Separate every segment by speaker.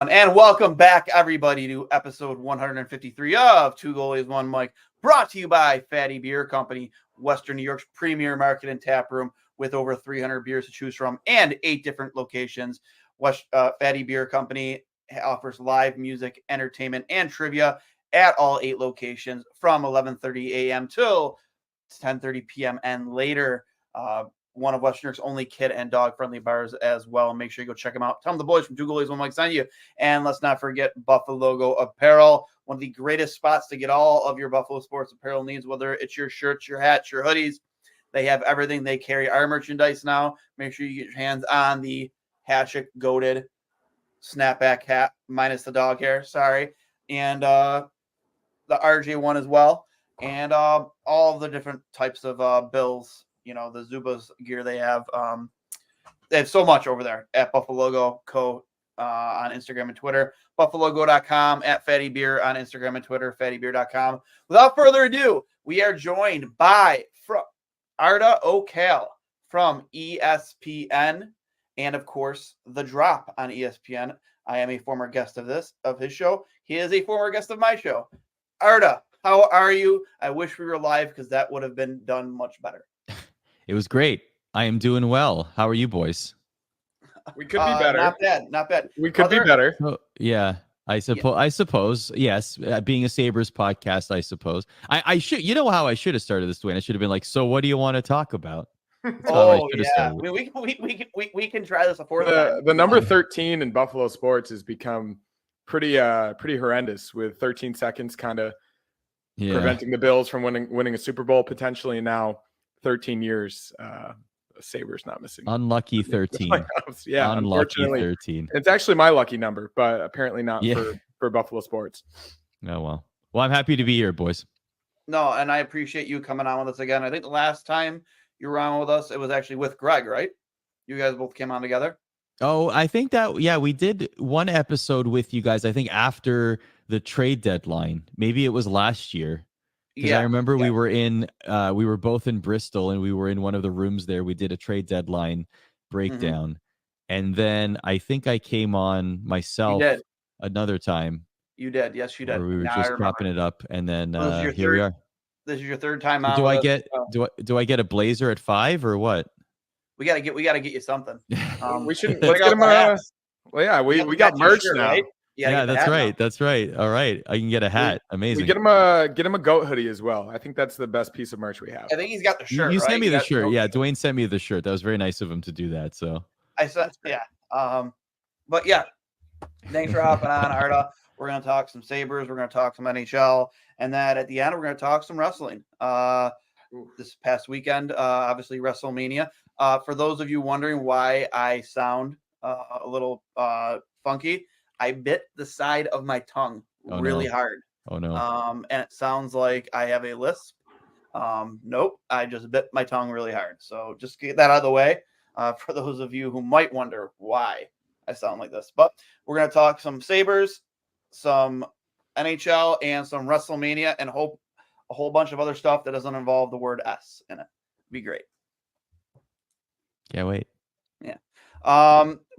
Speaker 1: And welcome back, everybody, to episode 153 of Two Goalies, One Mic, brought to you by Fatty Beer Company, Western New York's premier market and tap room with over 300 beers to choose from and 8 different locations. Fatty Beer Company offers live music, entertainment, and trivia at all 8 locations from 11:30 a.m. till 10:30 p.m. and later. One of Western New York's only kid and dog friendly bars as well. Make sure you go check them out. Tell them the boys from Two Goalies One Mic send you. And let's not forget Buffalo Logo Apparel, one of the greatest spots to get all of your Buffalo sports apparel needs, whether it's your shirts, your hats, your hoodies. They have everything. They carry our merchandise now. Make sure you get your hands on the Hashik Goated snapback hat, minus the dog hair, sorry. And the RJ one as well. And all of the different types of bills. You know, the Zubas gear they have so much over there at Buffalo Logo Co. On Instagram and Twitter, buffalogo.com, at Fatty Beer on Instagram and Twitter, fattybeer.com. Without further ado, we are joined by Arda Ocal from ESPN and, of course, The Drop on ESPN. I am a former guest of his show. He is a former guest of my show. Arda, how are you? I wish we were live because that would have been done much better.
Speaker 2: It was great. I am doing well. How are you boys?
Speaker 3: We could be better.
Speaker 1: Not bad.
Speaker 3: We could be better.
Speaker 2: Oh, yeah, I suppose. Yes, being a Sabres podcast, I suppose. I should. You know how I should have started this, Duane? I should have been like, so what do you want to talk about?
Speaker 1: Oh, yeah. I mean, we can try this a fourth time.
Speaker 3: The number 13 in Buffalo sports has become pretty horrendous, with 13 seconds kind of preventing the Bills from winning a Super Bowl potentially, and now 13 years. Sabres not missing.
Speaker 2: Unlucky 13.
Speaker 3: Yeah,
Speaker 2: unlucky 13.
Speaker 3: It's actually my lucky number, but apparently not for Buffalo sports.
Speaker 2: Oh, well. Well, I'm happy to be here, boys.
Speaker 1: No, and I appreciate you coming on with us again. I think the last time you were on with us, it was actually with Greg, right? You guys both came on together.
Speaker 2: Oh, I think that, we did one episode with you guys, I think after the trade deadline. Maybe it was last year. Because I remember we were both in Bristol, and we were in one of the rooms there. We did a trade deadline breakdown. And then I think I came on myself another time.
Speaker 1: You did. Yes, you did.
Speaker 2: We were just chopping it up. And then here we are.
Speaker 1: This is your third time on.
Speaker 2: Do I get a blazer at 5 or what?
Speaker 1: We gotta get you something.
Speaker 3: We should let's get him well, yeah, we got merch now. Right?
Speaker 2: Yeah, that's right. That's right. All right. I can get a hat. Amazing.
Speaker 3: We get him a goat hoodie as well. I think that's the best piece of merch we have.
Speaker 1: I think he's got the shirt.
Speaker 2: You sent me the shirt. Yeah, Duane sent me the shirt. That was very nice of him to do that. So
Speaker 1: I said, but yeah, thanks for hopping on, Arda. We're gonna talk some Sabres. We're gonna talk some NHL, and then at the end, we're gonna talk some wrestling. This past weekend, obviously WrestleMania. For those of you wondering why I sound a little funky, I bit the side of my tongue really hard.
Speaker 2: Oh, no.
Speaker 1: And it sounds like I have a lisp. Nope. I just bit my tongue really hard. So just get that out of the way for those of you who might wonder why I sound like this. But we're going to talk some Sabres, some NHL, and some WrestleMania, and a whole bunch of other stuff that doesn't involve the word S in it. Be great.
Speaker 2: Can't wait.
Speaker 1: Yeah.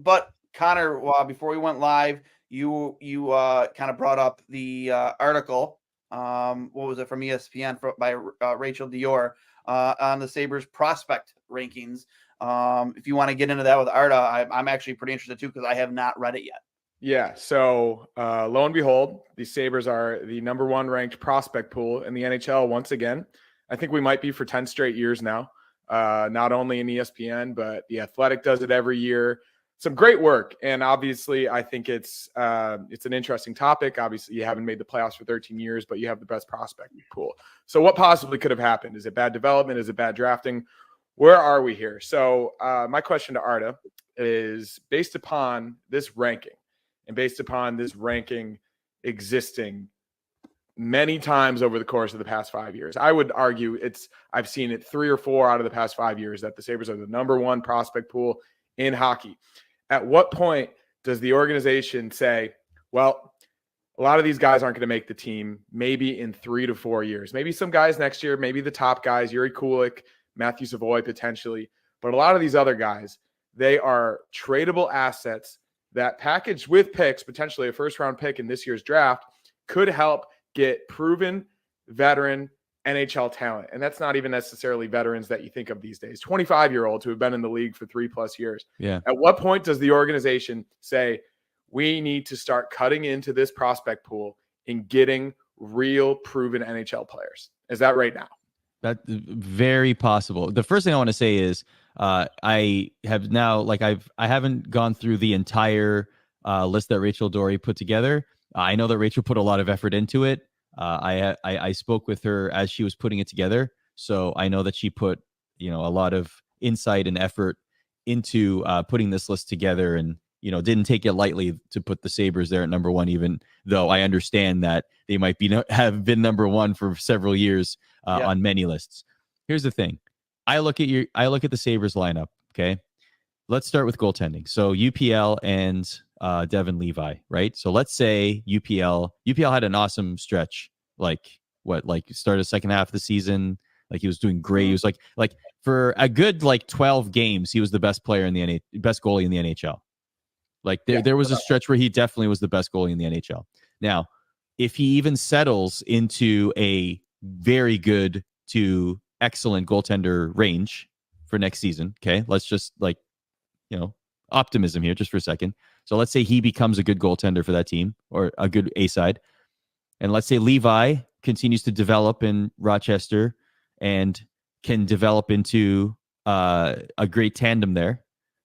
Speaker 1: But Connor, before we went live, you kind of brought up the article. What was it, from ESPN by Rachel Dior on the Sabres prospect rankings. If you want to get into that with Arda, I'm actually pretty interested too, because I have not read it yet.
Speaker 3: Yeah. So lo and behold, the Sabres are the number 1 ranked prospect pool in the NHL once again. I think we might be for 10 straight years now. Not only in ESPN, but The Athletic does it every year. Some great work. And obviously, I think it's an interesting topic. Obviously, you haven't made the playoffs for 13 years, but you have the best prospect pool. So what possibly could have happened? Is it bad development? Is it bad drafting? Where are we here? So my question to Arda is, based upon this ranking, and based upon this ranking existing many times over the course of the past 5 years, I would argue I've seen it 3 or 4 out of the past 5 years that the Sabres are the number 1 prospect pool in hockey. At what point does the organization say, well, a lot of these guys aren't going to make the team, maybe in 3 to 4 years, maybe some guys next year, maybe the top guys, Yuri Kulik, Matthew Savoy potentially, but a lot of these other guys, they are tradable assets that packaged with picks, potentially a first-round pick in this year's draft, could help get proven veteran NHL talent. And that's not even necessarily veterans that you think of these days, 25-year-olds who have been in the league for 3+ years.
Speaker 2: Yeah.
Speaker 3: At what point does the organization say, we need to start cutting into this prospect pool and getting real proven NHL players? Is that right now?
Speaker 2: That's very possible. The first thing I want to say is I have now, like I haven't gone through the entire list that Rachel Dory put together. I know that Rachel put a lot of effort into it. I spoke with her as she was putting it together, so I know that she put a lot of insight and effort into putting this list together, and didn't take it lightly to put the Sabres there at number one, even though I understand that they might have been number one for several years on many lists. Here's the thing. I look at the Sabres lineup. Okay. Let's start with goaltending. So UPL and Devin Levi, right? So let's say UPL had an awesome stretch, started second half of the season. Like he was doing great. He was like for a good 12 games, he was the best player in the best goalie in the NHL. There was a stretch where he definitely was the best goalie in the NHL. Now, if he even settles into a very good to excellent goaltender range for next season, okay, let's just optimism here just for a second. So let's say he becomes a good goaltender for that team, or a good A side. And let's say Levi continues to develop in Rochester and can develop into a great tandem there,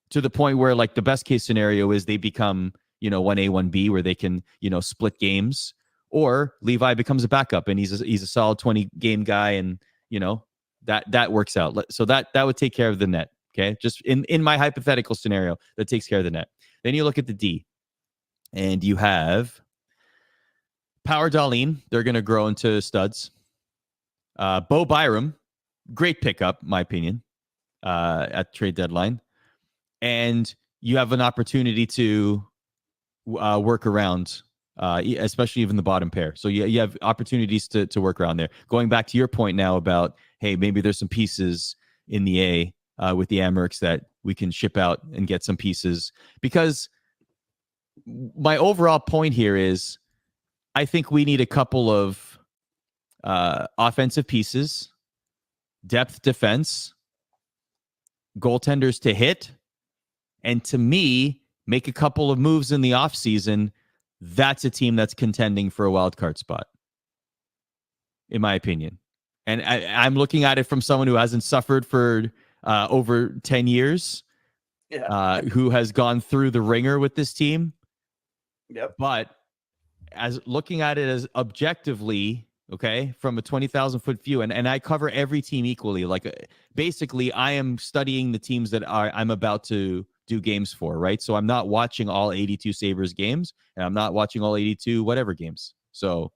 Speaker 2: to the point where the best case scenario is they become 1A 1B, where they can split games, or Levi becomes a backup and he's a solid 20 game guy, and that works out. So that would take care of the net. Okay, just in my hypothetical scenario, that takes care of the net. Then you look at the D, and you have Power Darlene. They're going to grow into studs. Bo Byram, great pickup, my opinion, at trade deadline. And you have an opportunity to work around, especially even the bottom pair. So you have opportunities to work around there. Going back to your point now about, hey, maybe there's some pieces in the A with the Amherst that we can ship out and get some pieces. Because my overall point here is, I think we need a couple of offensive pieces, depth defense, goaltenders to hit, and to me, make a couple of moves in the offseason. That's a team that's contending for a wild card spot, in my opinion. And I'm looking at it from someone who hasn't suffered for over 10 years, who has gone through the ringer with this team.
Speaker 1: Yep.
Speaker 2: But as looking at it as objectively, okay, from a 20,000 foot view, and I cover every team equally. Basically, I am studying the teams that I'm about to do games for, right? So I'm not watching all 82 Sabres games, and I'm not watching all 82 whatever games. So,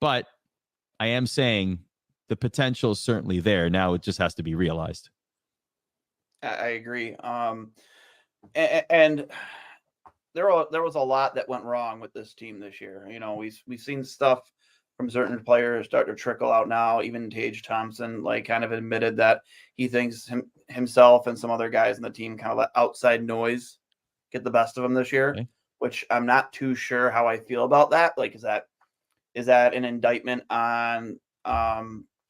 Speaker 2: but I am saying the potential is certainly there. Now it just has to be realized.
Speaker 1: I agree. And there was a lot that went wrong with this team this year. We've seen stuff from certain players start to trickle out now. Even Tage Thompson kind of admitted that he thinks himself and some other guys in the team kind of let outside noise get the best of him this year, which I'm not too sure how I feel about that. Is that an indictment on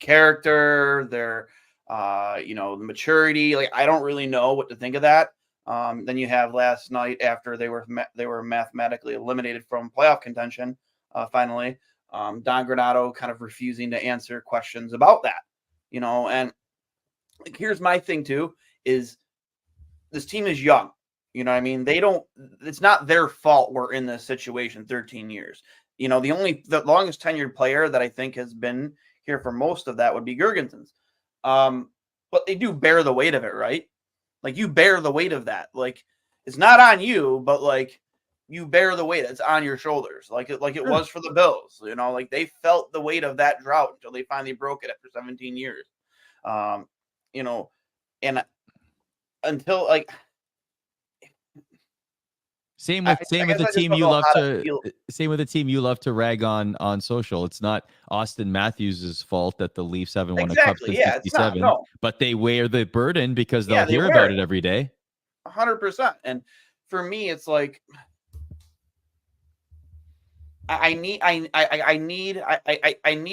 Speaker 1: character, their the maturity? I don't really know what to think of that. Then you have last night, after they were mathematically eliminated from playoff contention, finally, Don Granato kind of refusing to answer questions about that, and here's my thing too, is this team is young. It's not their fault we're in this situation 13 years. The longest tenured player that I think has been here for most of that would be Girgensons. But they do bear the weight of it, right? You bear the weight of that. It's not on you, but you bear the weight. It's on your shoulders. It was for the Bills. They felt the weight of that drought until they finally broke it after 17 years. And until
Speaker 2: Same with the team you love to rag on social. It's not Austin Matthews' fault that the Leafs haven't won a cup since 1967, but they wear the burden because they'll hear about it every day.
Speaker 1: 100%. And for me, it's like I need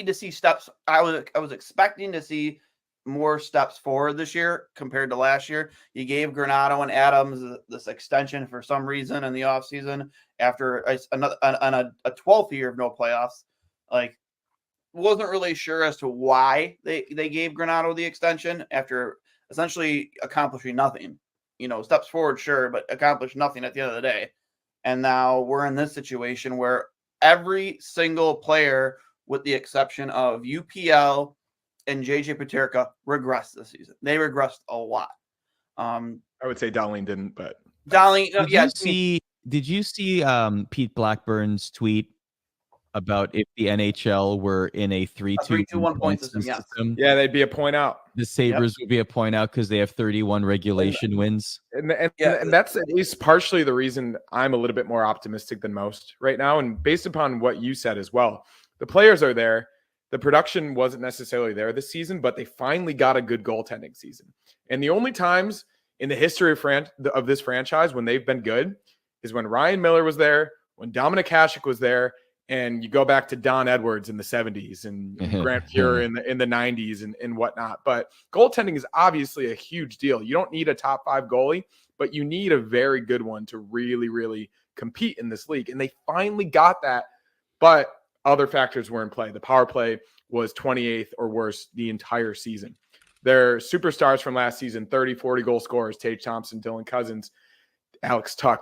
Speaker 1: to see steps. I was expecting to see more steps forward this year compared to last year. You gave Granato and Adams this extension for some reason in the offseason after a 12th year of no playoffs. Like, wasn't really sure as to why they gave Granato the extension after essentially accomplishing nothing. Steps forward, sure, but accomplished nothing at the end of the day. And now we're in this situation where every single player, with the exception of UPL and JJ Paterka, regressed this season. They regressed a lot.
Speaker 3: I would say Darlene didn't, but
Speaker 1: Darlene,
Speaker 2: did you see Pete Blackburn's tweet about if the NHL were in a 3-2-1
Speaker 1: point system?
Speaker 3: Yeah, they'd be a point out.
Speaker 2: The Sabres would be a point out because they have 31 regulation wins.
Speaker 3: And that's at least partially the reason I'm a little bit more optimistic than most right now. And based upon what you said as well, the players are there. The production wasn't necessarily there this season, but they finally got a good goaltending season. And the only times in the history of this franchise when they've been good is when Ryan Miller was there, when Dominik Hasek was there, and you go back to Don Edwards in the 70s and Grant Fuhr in the 90s and whatnot. But goaltending is obviously a huge deal. You don't need a top 5 goalie, but you need a very good one to really, really compete in this league. And they finally got that, but other factors were in play. The power play was 28th or worse the entire season. Their superstars from last season, 30, 40 goal scorers, Tage Thompson, Dylan Cousins, Alex Tuck,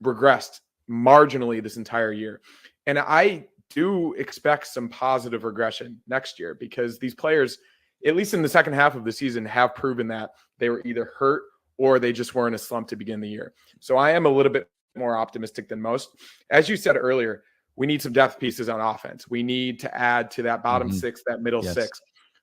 Speaker 3: regressed marginally this entire year. And I do expect some positive regression next year because these players, at least in the second half of the season, have proven that they were either hurt or they just were in a slump to begin the year. So I am a little bit more optimistic than most. As you said earlier, we need some depth pieces on offense. We need to add to that bottom six, that middle six.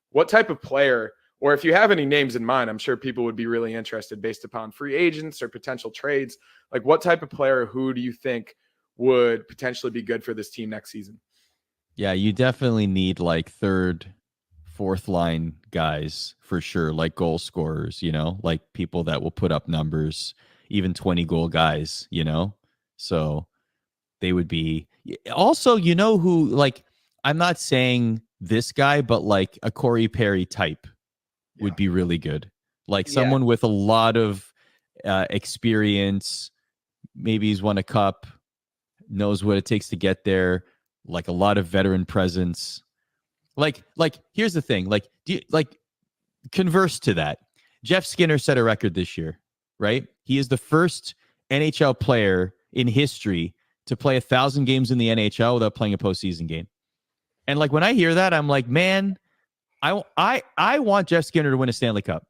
Speaker 3: What type of player, or if you have any names in mind, I'm sure people would be really interested based upon free agents or potential trades. Like, what type of player, who do you think would potentially be good for this team next season?
Speaker 2: Yeah, you definitely need like third, fourth line guys for sure, like goal scorers, like people that will put up numbers, even 20 goal guys, so they would be also, who, like, I'm not saying this guy, but like a Corey Perry type would be really good. Like someone with a lot of experience. Maybe he's won a cup, knows what it takes to get there, like a lot of veteran presence. Like here's the thing, converse to that. Jeff Skinner set a record this year, right? He is the first NHL player in history to play 1,000 games in the NHL without playing a postseason game. And like when I hear that, I'm like, man, I want Jeff Skinner to win a Stanley Cup.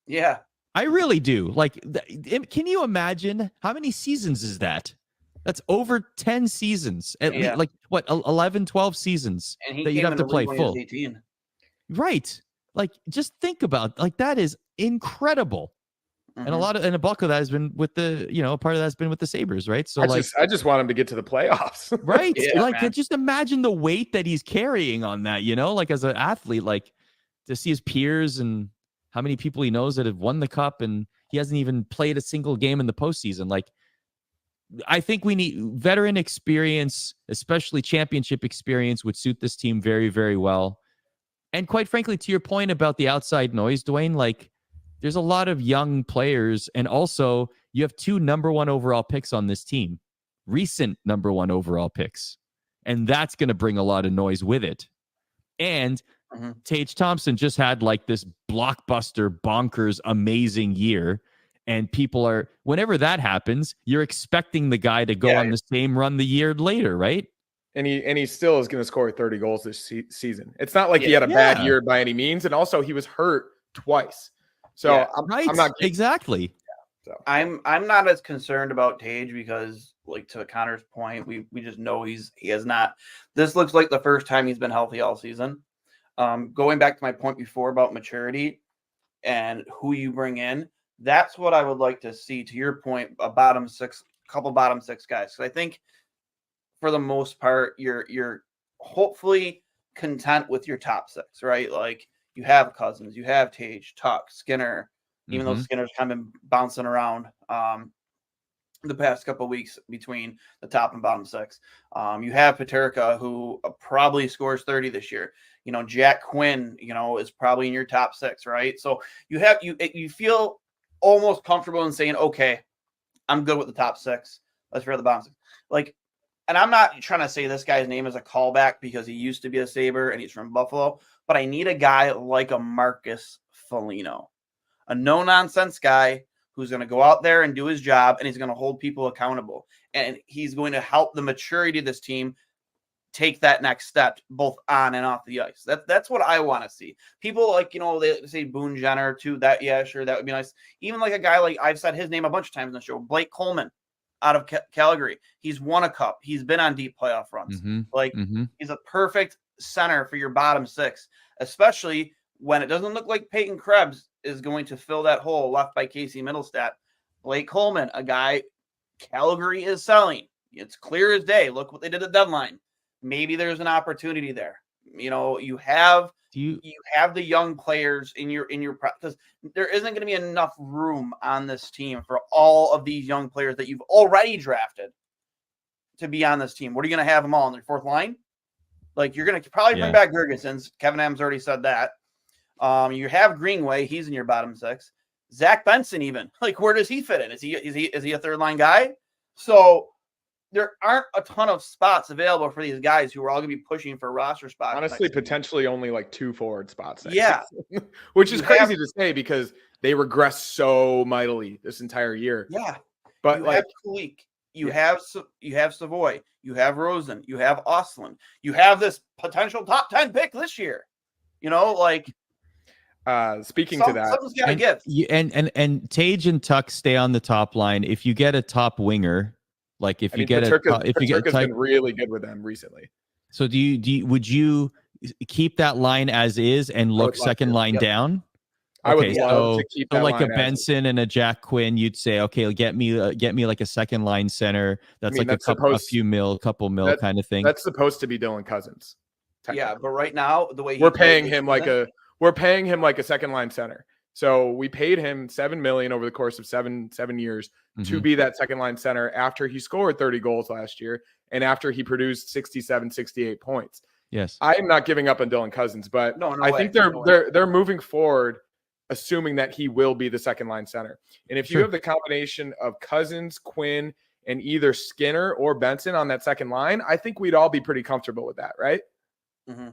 Speaker 1: Yeah,
Speaker 2: I really do. Like, can you imagine how many seasons is that? That's over 10 seasons, at least, like what, 11, 12 seasons
Speaker 1: and
Speaker 2: that you'd have to play full.
Speaker 1: 18.
Speaker 2: Right. Like, just think about, like, that is incredible. And a bulk of that has been with the, part of that's been with the Sabres, right? So
Speaker 3: I just want him to get to the playoffs.
Speaker 2: Right. Just imagine the weight that he's carrying on that, like as an athlete, like to see his peers and how many people he knows that have won the cup and he hasn't even played a single game in the postseason. Like, I think we need veteran experience, especially championship experience, would suit this team very, very well. And quite frankly, to your point about the outside noise, Duane, like there's a lot of young players. And also you have 2 number 1 overall picks on this team, recent number 1 overall picks. And that's going to bring a lot of noise with it. And Tage Thompson just had like this blockbuster, bonkers, amazing year. And people are, whenever that happens, you're expecting the guy to go on the same run the year later, right?
Speaker 3: And he still is going to score 30 goals this season. It's not like he had a bad year by any means. And also he was hurt twice. So I'm not
Speaker 2: exactly.
Speaker 3: So
Speaker 1: I'm not as concerned about Tage because, like, to Connor's point, we just know he has not. This looks like the first time he's been healthy all season. Going back to my point before about maturity and who you bring in, that's what I would like to see. To your point, a couple bottom six guys. So I think for the most part, you're hopefully content with your top 6, right? Like you have Cousins, you have Tage, Tuck, Skinner, even though Skinner's kind of been bouncing around. the past couple of weeks between the top and bottom six. You have Peterka, who probably scores 30 this year. Jack Quinn, is probably in your top six, right? So you feel almost comfortable in saying, okay, I'm good with the top six. Let's figure out the bottom six. And I'm not trying to say this guy's name is a callback because he used to be a Sabre and he's from Buffalo, but I need a guy like a Marcus Foligno, a no-nonsense guy who's going to go out there and do his job, and he's going to hold people accountable. And he's going to help the maturity of this team take that next step, both on and off the ice. That's what I want to see. People they say Boone Jenner too. That sure, that would be nice. Even like a guy like I've said his name a bunch of times in the show, Blake Coleman out of Calgary. He's won a cup. He's been on deep playoff runs. He's a perfect center for your bottom six, especially when it doesn't look like Peyton Krebs is going to fill that hole left by Casey Middlestat. Blake Coleman, a guy Calgary is selling. It's clear as day. Look what they did at the deadline. Maybe there's an opportunity there. You have the young players in your because there isn't going to be enough room on this team for all of these young players that you've already drafted to be on this team. What are you going to have them all on their fourth line? You're going to probably bring back Gergensons. Kevin Adams already said that. You have Greenway. He's in your bottom six. Zach Benson, even where does he fit in? Is he a third line guy? So there aren't a ton of spots available for these guys who are all going to be pushing for roster spots.
Speaker 3: Honestly, potentially only 2 forward spots.
Speaker 1: Yeah.
Speaker 3: Which is crazy to say because they regress so mightily this entire year.
Speaker 1: Yeah.
Speaker 3: But
Speaker 1: you have Kulik, you have Savoy, you have Rosen, you have Ostlund, you have this potential top 10 pick this year.
Speaker 3: Speaking to that,
Speaker 1: something's got to give.
Speaker 2: And Tage and Tuck stay on the top line. If you get a top winger,
Speaker 3: Peterka's been really good with them recently.
Speaker 2: So would you keep that line as is and look second line down?
Speaker 3: I would love to keep that
Speaker 2: like
Speaker 3: line
Speaker 2: a Benson and a Jack Quinn, you'd say, okay, get me like a second line center. That's a couple mil kind of thing.
Speaker 3: That's supposed to be Dylan Cousins.
Speaker 1: Yeah, but right now the way
Speaker 3: we're paying him like a second line center. So we paid him $7 million over the course of seven years to be that second line center after he scored 30 goals last year and after he produced 67, 68 points.
Speaker 2: Yes,
Speaker 3: I am not giving up on Dylan Cousins, but I think they're moving forward, assuming that he will be the second line center. And if you have the combination of Cousins, Quinn, and either Skinner or Benson on that second line, I think we'd all be pretty comfortable with that, right?
Speaker 1: Mm-hmm.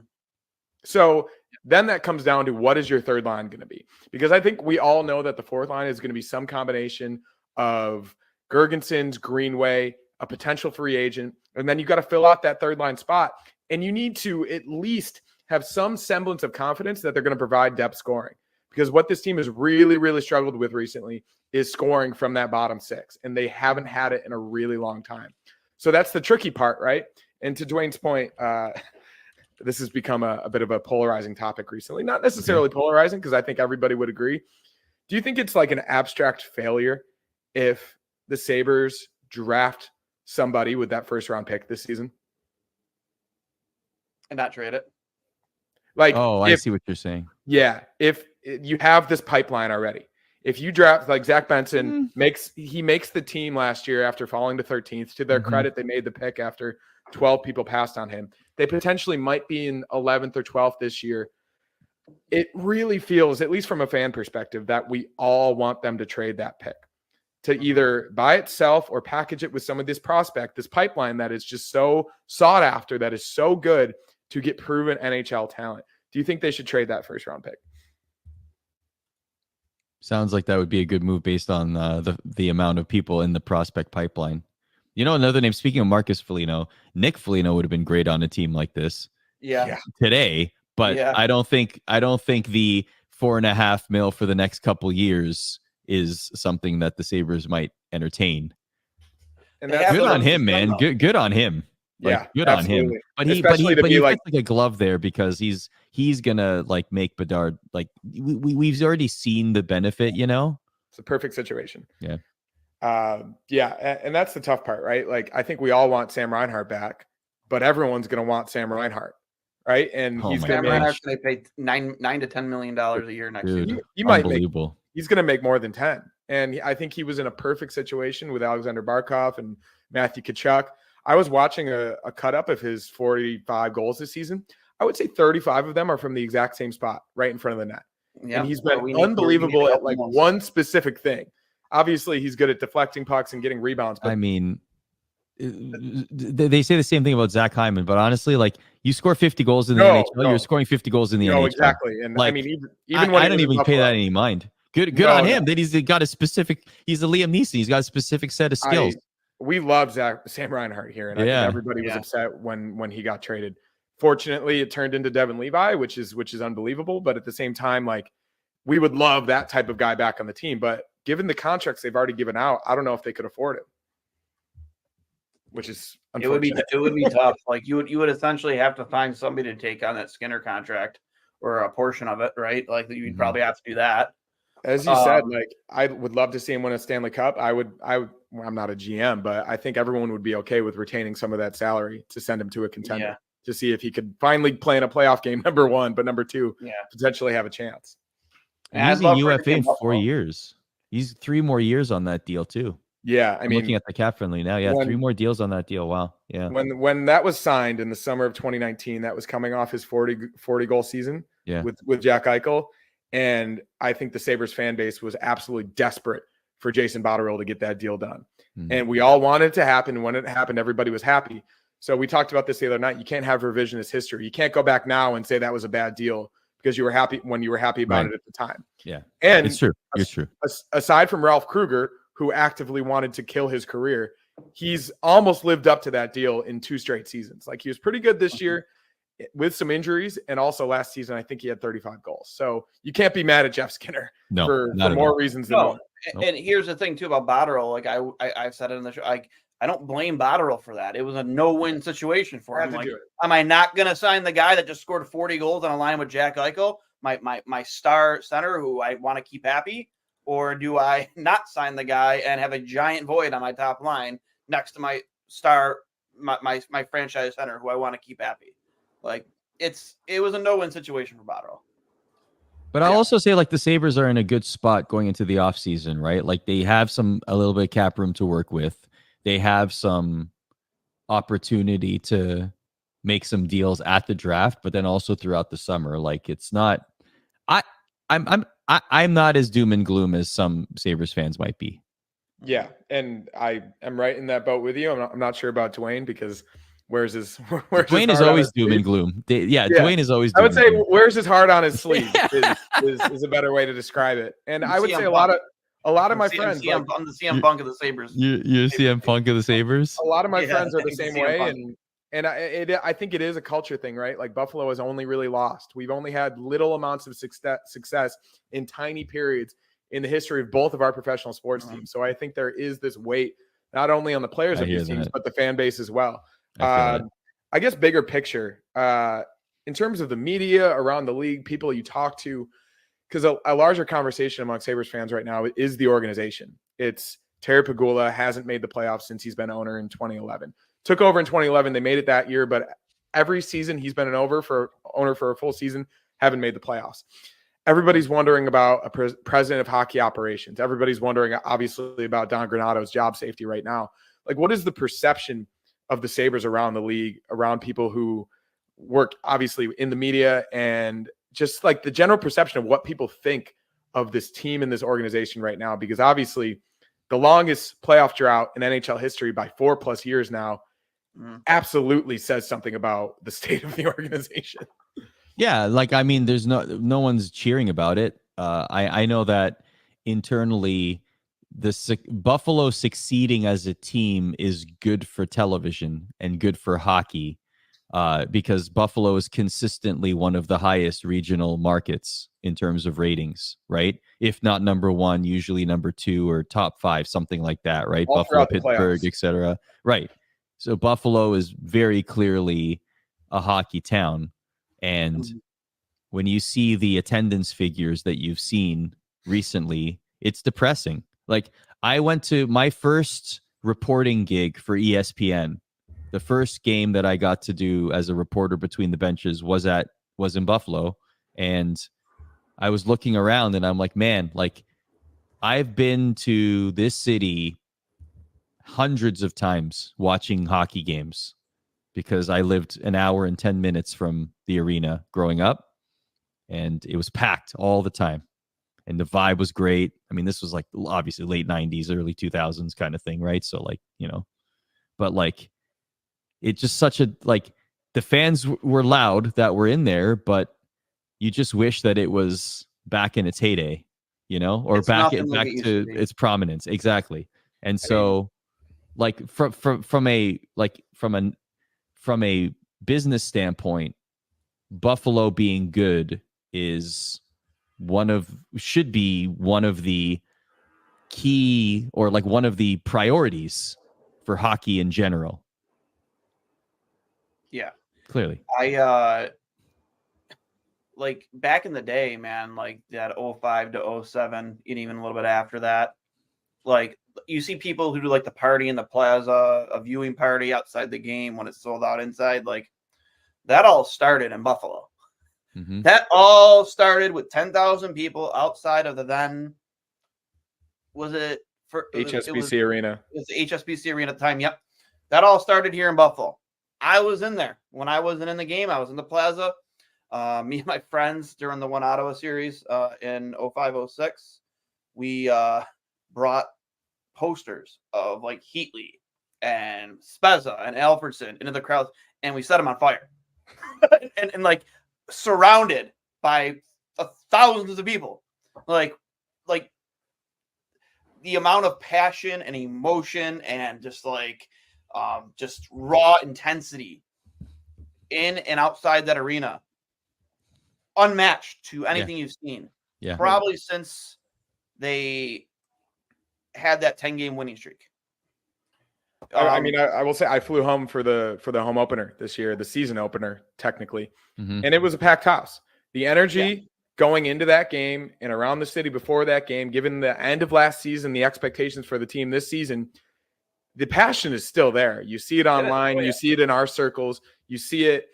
Speaker 3: So then that comes down to what is your third line going to be? Because I think we all know that the fourth line is going to be some combination of Gergensons, Greenway, a potential free agent, and then you got to fill out that third line spot. And you need to at least have some semblance of confidence that they're going to provide depth scoring. Because what this team has really, really struggled with recently is scoring from that bottom six, and they haven't had it in a really long time. So that's the tricky part, right? And to Duane's point, this has become a bit of a polarizing topic recently. Not necessarily polarizing, because I think everybody would agree. Do you think it's like an abstract failure if the Sabres draft somebody with that first round pick this season
Speaker 1: and not trade it?
Speaker 2: I see what you're saying.
Speaker 3: Yeah, if you have this pipeline already, if you draft like Zach Benson makes the team last year after falling to 13th. To their credit, they made the pick after 12 people passed on him. They potentially might be in 11th or 12th this year. It really feels, at least from a fan perspective, that we all want them to trade that pick to either by itself or package it with some of this prospect, this pipeline that is just so sought after, that is so good to get proven NHL talent. Do you think they should trade that first round pick?
Speaker 2: Sounds like that would be a good move based on the amount of people in the prospect pipeline. Another name, speaking of Marcus Foligno, Nick Foligno would have been great on a team like this today, but I don't think the $4.5 million for the next couple years is something that the Sabres might entertain.
Speaker 3: And that's
Speaker 2: good on him, man. Good on him. Good absolutely. On him. But he gets like a glove there because he's gonna make Bedard we've already seen the benefit.
Speaker 3: It's a perfect situation.
Speaker 2: Yeah.
Speaker 3: And that's the tough part, right? I think we all want Sam Reinhart back, but everyone's going to want Sam Reinhart, right? And he's going to
Speaker 1: pay $9 to $10 million a year next year.
Speaker 3: He's going to make more than 10. And I think he was in a perfect situation with Alexander Barkov and Matthew Tkachuk. I was watching a cut up of his 45 goals this season. I would say 35 of them are from the exact same spot, right in front of the net. Yeah, and he's been unbelievable at like one specific thing. Obviously, he's good at deflecting pucks and getting rebounds. But
Speaker 2: I mean, they say the same thing about Zach Hyman, but honestly, like, you score 50 goals in the NHL, you're scoring 50 goals in the NHL.
Speaker 3: Exactly. And
Speaker 2: like,
Speaker 3: I mean, even when
Speaker 2: I don't even pay that any mind. Good on him. That he's got a specific. He's a Liam Neeson. He's got a specific set of skills.
Speaker 3: We love Sam Reinhart here, and I think everybody was upset when he got traded. Fortunately, it turned into Devin Levi, which is unbelievable. But at the same time, like, we would love that type of guy back on the team. But given the contracts they've already given out, I don't know if they could afford it. Which is unfortunate.
Speaker 1: It would be tough. Like, you would essentially have to find somebody to take on that Skinner contract or a portion of it, right? Like, you'd probably have to do that.
Speaker 3: As you said, like, I would love to see him win a Stanley Cup. I'm not a GM, but I think everyone would be okay with retaining some of that salary to send him to a contender to see if he could finally play in a playoff game, number one, but number two, potentially have a chance.
Speaker 2: And he's a UFA in 4 years. He's 3 more years on that deal too.
Speaker 3: Yeah,
Speaker 2: I'm looking at the cap friendly now. Yeah, 3 more deals on that deal. Wow. Yeah.
Speaker 3: When that was signed in the summer of 2019, that was coming off his 40 goal season with Jack Eichel. And I think the Sabres fan base was absolutely desperate for Jason Botterill to get that deal done. Mm-hmm. And we all wanted it to happen. When it happened, everybody was happy. So we talked about this the other night. You can't have revisionist history. You can't go back now and say that was a bad deal because you were happy when you were happy about it at the time.
Speaker 2: Yeah.
Speaker 3: And
Speaker 2: it's true. It's true.
Speaker 3: Aside from Ralph Kruger, who actively wanted to kill his career, he's almost lived up to that deal in 2 straight seasons. Like, he was pretty good this year with some injuries, and also last season I think he had 35 goals. So you can't be mad at Jeff Skinner for more reasons than one.
Speaker 1: And here's the thing too about Botterill. Like, I've said it in the show, like, I don't blame Botterill for that. It was a no-win situation for him. Like, am I not going to sign the guy that just scored 40 goals on a line with Jack Eichel, my star center who I want to keep happy? Or do I not sign the guy and have a giant void on my top line next to my star, my franchise center who I want to keep happy? Like, it was a no-win situation for Botterill.
Speaker 2: But I'll also say, like, the Sabres are in a good spot going into the offseason, right? Like, they have a little bit of cap room to work with. They have some opportunity to make some deals at the draft, but then also throughout the summer. Like, it's not, I'm not as doom and gloom as some Sabres fans might be.
Speaker 3: Yeah, and I am right in that boat with you. I'm not sure about Duane because where's
Speaker 2: Duane is always doom and gloom. Duane is always.
Speaker 3: I would say where's his heart on his sleeve is a better way to describe it. And I would say a lot of my friends.
Speaker 1: I'm the CM Punk of the Sabres.
Speaker 2: You're CM Punk of the Sabres.
Speaker 3: A lot of my friends are the same way, and I think it is a culture thing, right? Like, Buffalo has only really lost. We've only had little amounts of success in tiny periods in the history of both of our professional sports teams. So I think there is this weight not only on the players of these teams, but the fan base as well. I guess bigger picture, in terms of the media around the league, people you talk to, because a larger conversation among Sabres fans right now is the organization. It's Terry Pegula hasn't made the playoffs since he's been owner in 2011. Took over in 2011. They made it that year, but every season he's been an owner for a full season, haven't made the playoffs. Everybody's wondering about a president of hockey operations. Everybody's wondering, obviously, about Don Granato's job safety right now. Like, what is the perception of the Sabres around the league, around people who work obviously in the media, and just like the general perception of what people think of this team and this organization right now? Because obviously the longest playoff drought in NHL history by 4+ years now absolutely says something about the state of the organization.
Speaker 2: Yeah, like, I mean, there's no one's cheering about it. I know that internally, Buffalo succeeding as a team is good for television and good for hockey, because Buffalo is consistently one of the highest regional markets in terms of ratings, right? If not number one, usually number 2 or top 5, something like that, right?
Speaker 3: All
Speaker 2: Buffalo, Pittsburgh, etc. Right. So Buffalo is very clearly a hockey town. And when you see the attendance figures that you've seen recently, it's depressing. Like, I went to my first reporting gig for ESPN. The first game that I got to do as a reporter between the benches was in Buffalo. And I was looking around and I'm like, man, like, I've been to this city hundreds of times watching hockey games because I lived an hour and 10 minutes from the arena growing up, and it was packed all the time. And the vibe was great. I mean, this was like obviously late 90s, early 2000s kind of thing, right? So like, but like it just such a, like, the fans were loud that were in there, but you just wish that it was back in its heyday, or
Speaker 1: It's
Speaker 2: back
Speaker 1: nothing like it used
Speaker 2: to
Speaker 1: to be.
Speaker 2: its prominence. Exactly. And so like from a business standpoint, Buffalo being good should be one of the key, or like one of the priorities for hockey in general.
Speaker 1: Yeah.
Speaker 2: Clearly.
Speaker 1: I like back in the day, man, like that 05 to 07, and even a little bit after that, like you see people who do like the party in the plaza, a viewing party outside the game when it's sold out inside. Like that all started in Buffalo.
Speaker 2: Mm-hmm.
Speaker 1: That all started with 10,000 people outside of the then, was it for
Speaker 3: HSBC Arena?
Speaker 1: It was the HSBC Arena at the time. Yep. That all started here in Buffalo. I was in there when I wasn't in the game. I was in the plaza. Me and my friends during the One Ottawa series in 05-06, we brought posters of like Heatley and Spezza and Alfredson into the crowds, and we set them on fire. and like surrounded by thousands of people. Like the amount of passion and emotion and just like just raw intensity in and outside that arena, unmatched to anything you've seen.
Speaker 2: Yeah.
Speaker 1: Probably since they had that 10-game winning streak.
Speaker 3: I mean, I will say I flew home for the home opener this year, the season opener, technically.
Speaker 2: Mm-hmm.
Speaker 3: And it was a packed house. The energy going into that game and around the city before that game, given the end of last season, the expectations for the team this season, the passion is still there. You see it online. You see it in our circles. You see it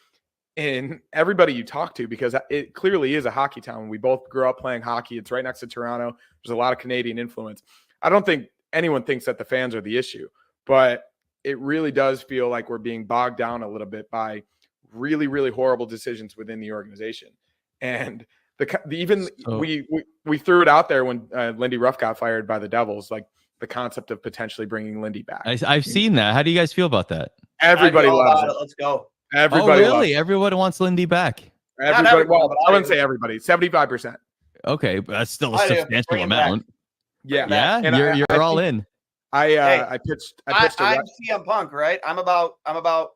Speaker 3: in everybody you talk to, because it clearly is a hockey town. We both grew up playing hockey. It's right next to Toronto. There's a lot of Canadian influence. I don't think anyone thinks that the fans are the issue, but it really does feel like we're being bogged down a little bit by really, really horrible decisions within the organization. And we threw it out there when Lindy Ruff got fired by the Devils, like the concept of potentially bringing Lindy back.
Speaker 2: I've seen that. How do you guys feel about that?
Speaker 3: Everybody loves it.
Speaker 1: Let's go.
Speaker 3: Everybody
Speaker 2: really?
Speaker 3: loves it.
Speaker 2: Everyone wants Lindy back.
Speaker 3: Everybody. Well, I wouldn't say everybody. 75%.
Speaker 2: Okay, but that's still a substantial amount.
Speaker 3: Yeah.
Speaker 2: And you're all in.
Speaker 3: I pitched.
Speaker 1: I'm CM Punk, right? I'm about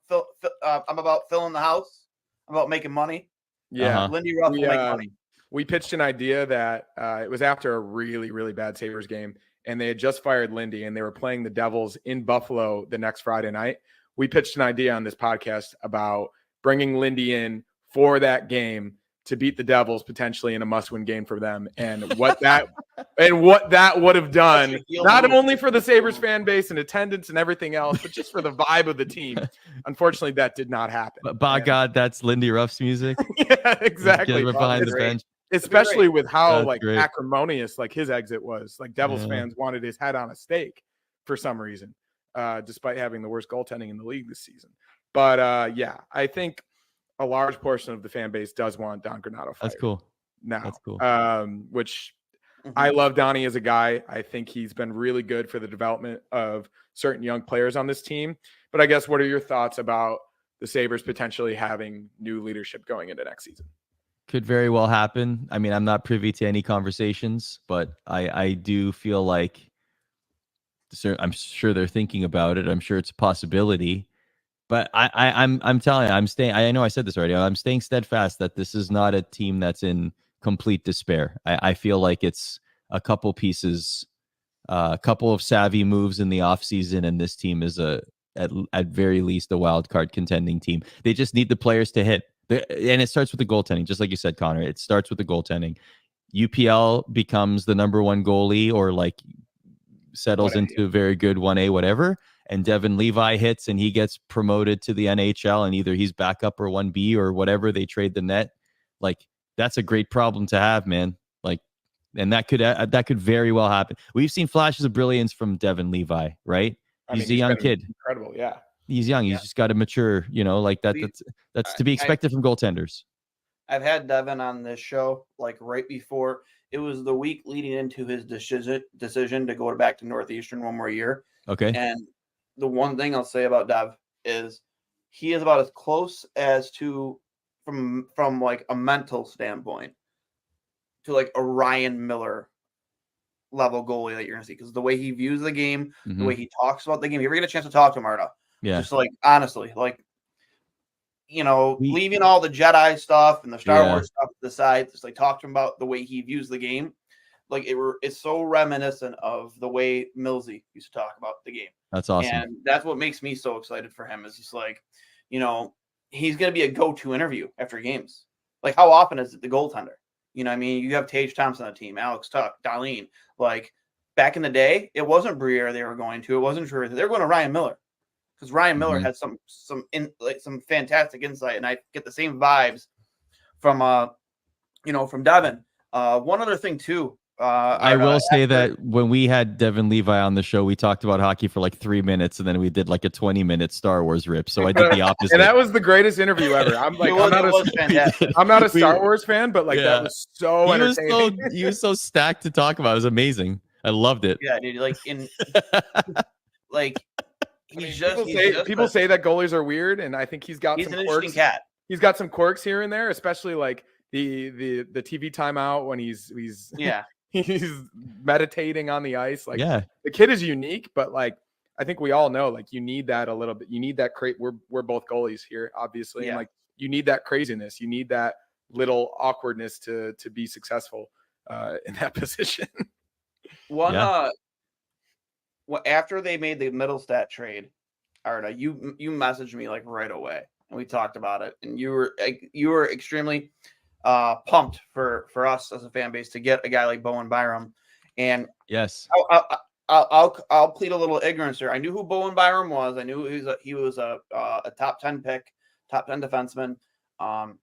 Speaker 1: filling the house. I'm about making money.
Speaker 3: Yeah,
Speaker 1: Lindy Ruff will make money.
Speaker 3: We pitched an idea that it was after a really, really bad Sabres game, and they had just fired Lindy, and they were playing the Devils in Buffalo the next Friday night. We pitched an idea on this podcast about bringing Lindy in for that game to beat the Devils potentially in a must-win game for them, and what that would have done, not only for the Sabres fan base and attendance and everything else, but just for the vibe of the team. Unfortunately, that did not happen.
Speaker 2: But by God, that's Lindy Ruff's music.
Speaker 3: Yeah, exactly.
Speaker 2: Behind the bench.
Speaker 3: Especially with how
Speaker 2: That's great.
Speaker 3: acrimonious his exit was. Like Devils fans wanted his head on a stake for some reason, despite having the worst goaltending in the league this season. But I think a large portion of the fan base does want Don Granato fired.
Speaker 2: That's cool.
Speaker 3: Now,
Speaker 2: that's cool.
Speaker 3: Which I love Donnie as a guy. I think he's been really good for the development of certain young players on this team. But I guess, what are your thoughts about the Sabres potentially having new leadership going into next season?
Speaker 2: Could very well happen. I mean, I'm not privy to any conversations, but I do feel like I'm sure they're thinking about it. I'm sure it's a possibility. But I'm telling you, I'm staying. I know I said this already. I'm staying steadfast that this is not a team that's in complete despair. I feel like it's a couple pieces, a couple of savvy moves in the offseason, and this team is at very least a wild card contending team. They just need the players to hit. And it starts with the goaltending, just like you said, Connor. It starts with the goaltending. UPL becomes the number one goalie, or like settles 1A. Into a very good 1A, whatever. And Devin Levi hits and he gets promoted to the NHL, and either he's backup or 1B or whatever. They trade the net. Like, that's a great problem to have, man. Like, And that could very well happen. We've seen flashes of brilliance from Devin Levi, right? He's a young kid.
Speaker 3: Incredible, yeah.
Speaker 2: He's young. He's just got to mature, like that. That's to be expected from goaltenders.
Speaker 1: I've had Devin on this show like right before. It was the week leading into his decision to go back to Northeastern one more year.
Speaker 2: Okay.
Speaker 1: And the one thing I'll say about Dev is he is about as close as to from like a mental standpoint to like a Ryan Miller level goalie that you're gonna see, because the way he views the game, the way he talks about the game. If you ever get a chance to talk to him, Arda, just like honestly, like leaving all the Jedi stuff and the Star Wars stuff to the side, just like talk to him about the way he views the game. Like it's so reminiscent of the way Millsy used to talk about the game.
Speaker 2: That's awesome.
Speaker 1: And that's what makes me so excited for him, is just like, he's going to be a go-to interview after games. Like, how often is it the goaltender? I mean, you have Tage Thompson on the team, Alex Tuck, Darlene. Like, back in the day, it wasn't Briere they were going to. It wasn't Drew. They were going to Ryan Miller, because Ryan Miller had some fantastic insight, and I get the same vibes from Devin. One other thing too.
Speaker 2: I will say that when we had Devin Levi on the show, we talked about hockey for like 3 minutes, and then we did like a 20-minute Star Wars rip. So I did the opposite.
Speaker 3: And that was the greatest interview ever. I'm not a Star Wars fan, but like that was so entertaining.
Speaker 2: He was so stacked to talk about. It was amazing. I loved it.
Speaker 1: Yeah, dude.
Speaker 3: People say that goalies are weird, and I think he's got some
Speaker 1: an
Speaker 3: quirks.
Speaker 1: Interesting cat.
Speaker 3: He's got some quirks here and there, especially like the TV timeout when he's meditating on the ice. Like, the kid is unique, but like, I think we all know, like, you need that a little bit. You need that we're both goalies here, obviously. And like, you need that craziness. You need that little awkwardness to be successful in that position.
Speaker 1: After they made the Middlestat trade, Arda, you messaged me like right away, and we talked about it, and you were extremely pumped for us as a fan base to get a guy like Bowen Byram. And
Speaker 2: yes,
Speaker 1: I'll plead a little ignorance here. I knew who Bowen Byram was. I knew he was a top 10 pick, top 10 defenseman. I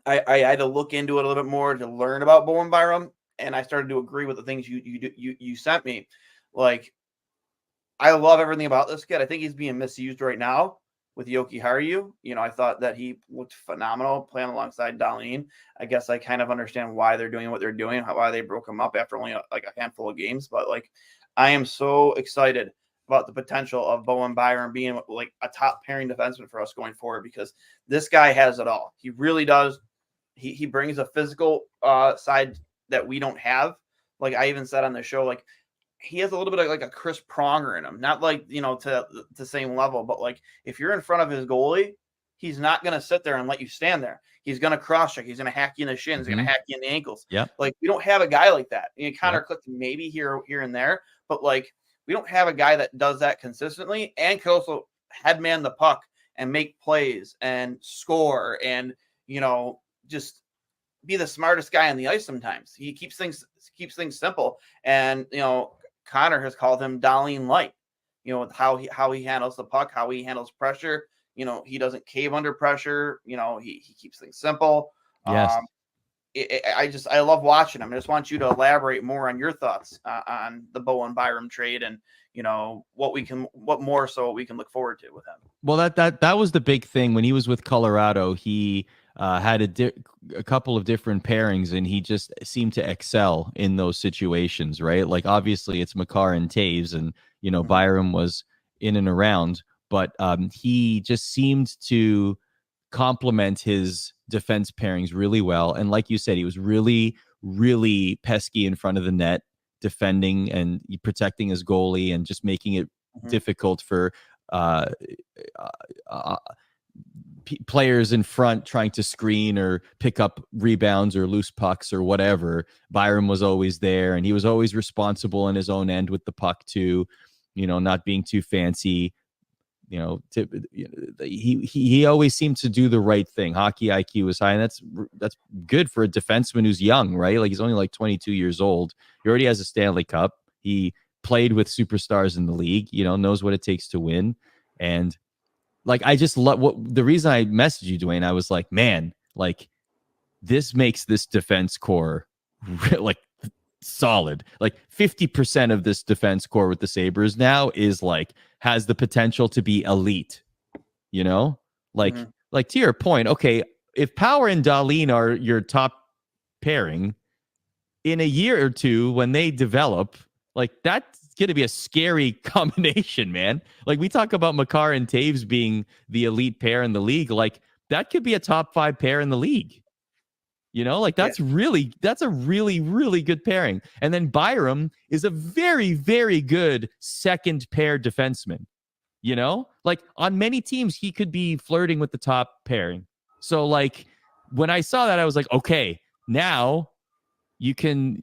Speaker 1: had to look into it a little bit more to learn about Bowen Byram, and I started to agree with the things you sent me. Like, I love everything about this kid. I think he's being misused right now with Yoki Haru. I thought that he looked phenomenal playing alongside Darlene. I guess I kind of understand why they're doing what they're doing, why they broke him up after only like a handful of games. But like, I am so excited about the potential of Bowen Byram being like a top pairing defenseman for us going forward, because this guy has it all. He really does. He brings a physical side that we don't have. Like I even said on the show, like, he has a little bit of like a Chris Pronger in him, not like, to the same level, but like if you're in front of his goalie, he's not going to sit there and let you stand there. He's going to cross check. He's going to hack you in the shins. He's going to hack you in the ankles.
Speaker 2: Yeah.
Speaker 1: Like, we don't have a guy like that. Connor Clifton maybe here and there, but like, we don't have a guy that does that consistently and can also headman the puck and make plays and score and, just be the smartest guy on the ice. Sometimes he keeps things simple. And, Connor has called him Darlene Light, with how he handles the puck, how he handles pressure. He doesn't cave under pressure. He keeps things simple.
Speaker 2: Yes.
Speaker 1: I love watching him. I just want you to elaborate more on your thoughts on the Bowen Byram trade and, what more so we can look forward to with him.
Speaker 2: Well, that was the big thing when he was with Colorado. He had a couple of different pairings, and he just seemed to excel in those situations, right? Like, obviously it's Makar and Taves, and Byram was in and around, but he just seemed to complement his defense pairings really well. And like you said, he was really, really pesky in front of the net, defending and protecting his goalie and just making it difficult for players in front trying to screen or pick up rebounds or loose pucks or whatever. Byram was always there, and he was always responsible in his own end with the puck too, not being too fancy. He always seemed to do the right thing. Hockey IQ was high, and that's good for a defenseman who's young, right? Like, he's only like 22 years old. He already has a Stanley Cup. He played with superstars in the league, knows what it takes to win. And like, I just love the reason I messaged you, Duane. I was like, man, like, this makes this defense core like solid. Like 50% of this defense core with the Sabres now is like has the potential to be elite. You know, like to your point. Okay, if Power and Dahlin are your top pairing in a year or two when they develop, like that's going to be a scary combination, man. Like we talk about Makar and Taves being the elite pair in the league, like that could be a top 5 pair in the league. You know, like that's a really good pairing. And then Byram is a very, very good second pair defenseman. You know, like on many teams, he could be flirting with the top pairing. So like when I saw that, I was like, okay, now you can,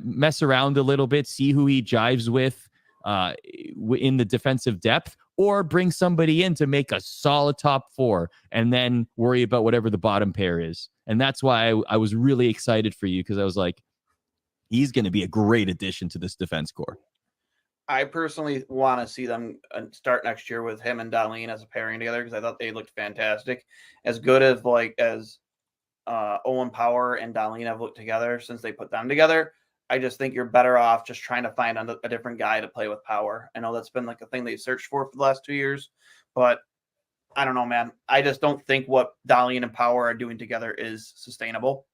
Speaker 2: mess around a little bit, see who he jives with in the defensive depth, or bring somebody in to make a solid top 4 and then worry about whatever the bottom pair is. And that's why I was really excited for you, because I was like, he's going to be a great addition to this defense core.
Speaker 1: I personally want to see them start next year with him and Dahlin as a pairing together, because I thought they looked fantastic. As good as Owen Power and Dahlin have looked together since they put them together, I just think you're better off just trying to find a different guy to play with Power. I know that's been like a thing they searched for the last 2 years, but I don't know, man. I just don't think what Dahlin and Power are doing together is sustainable.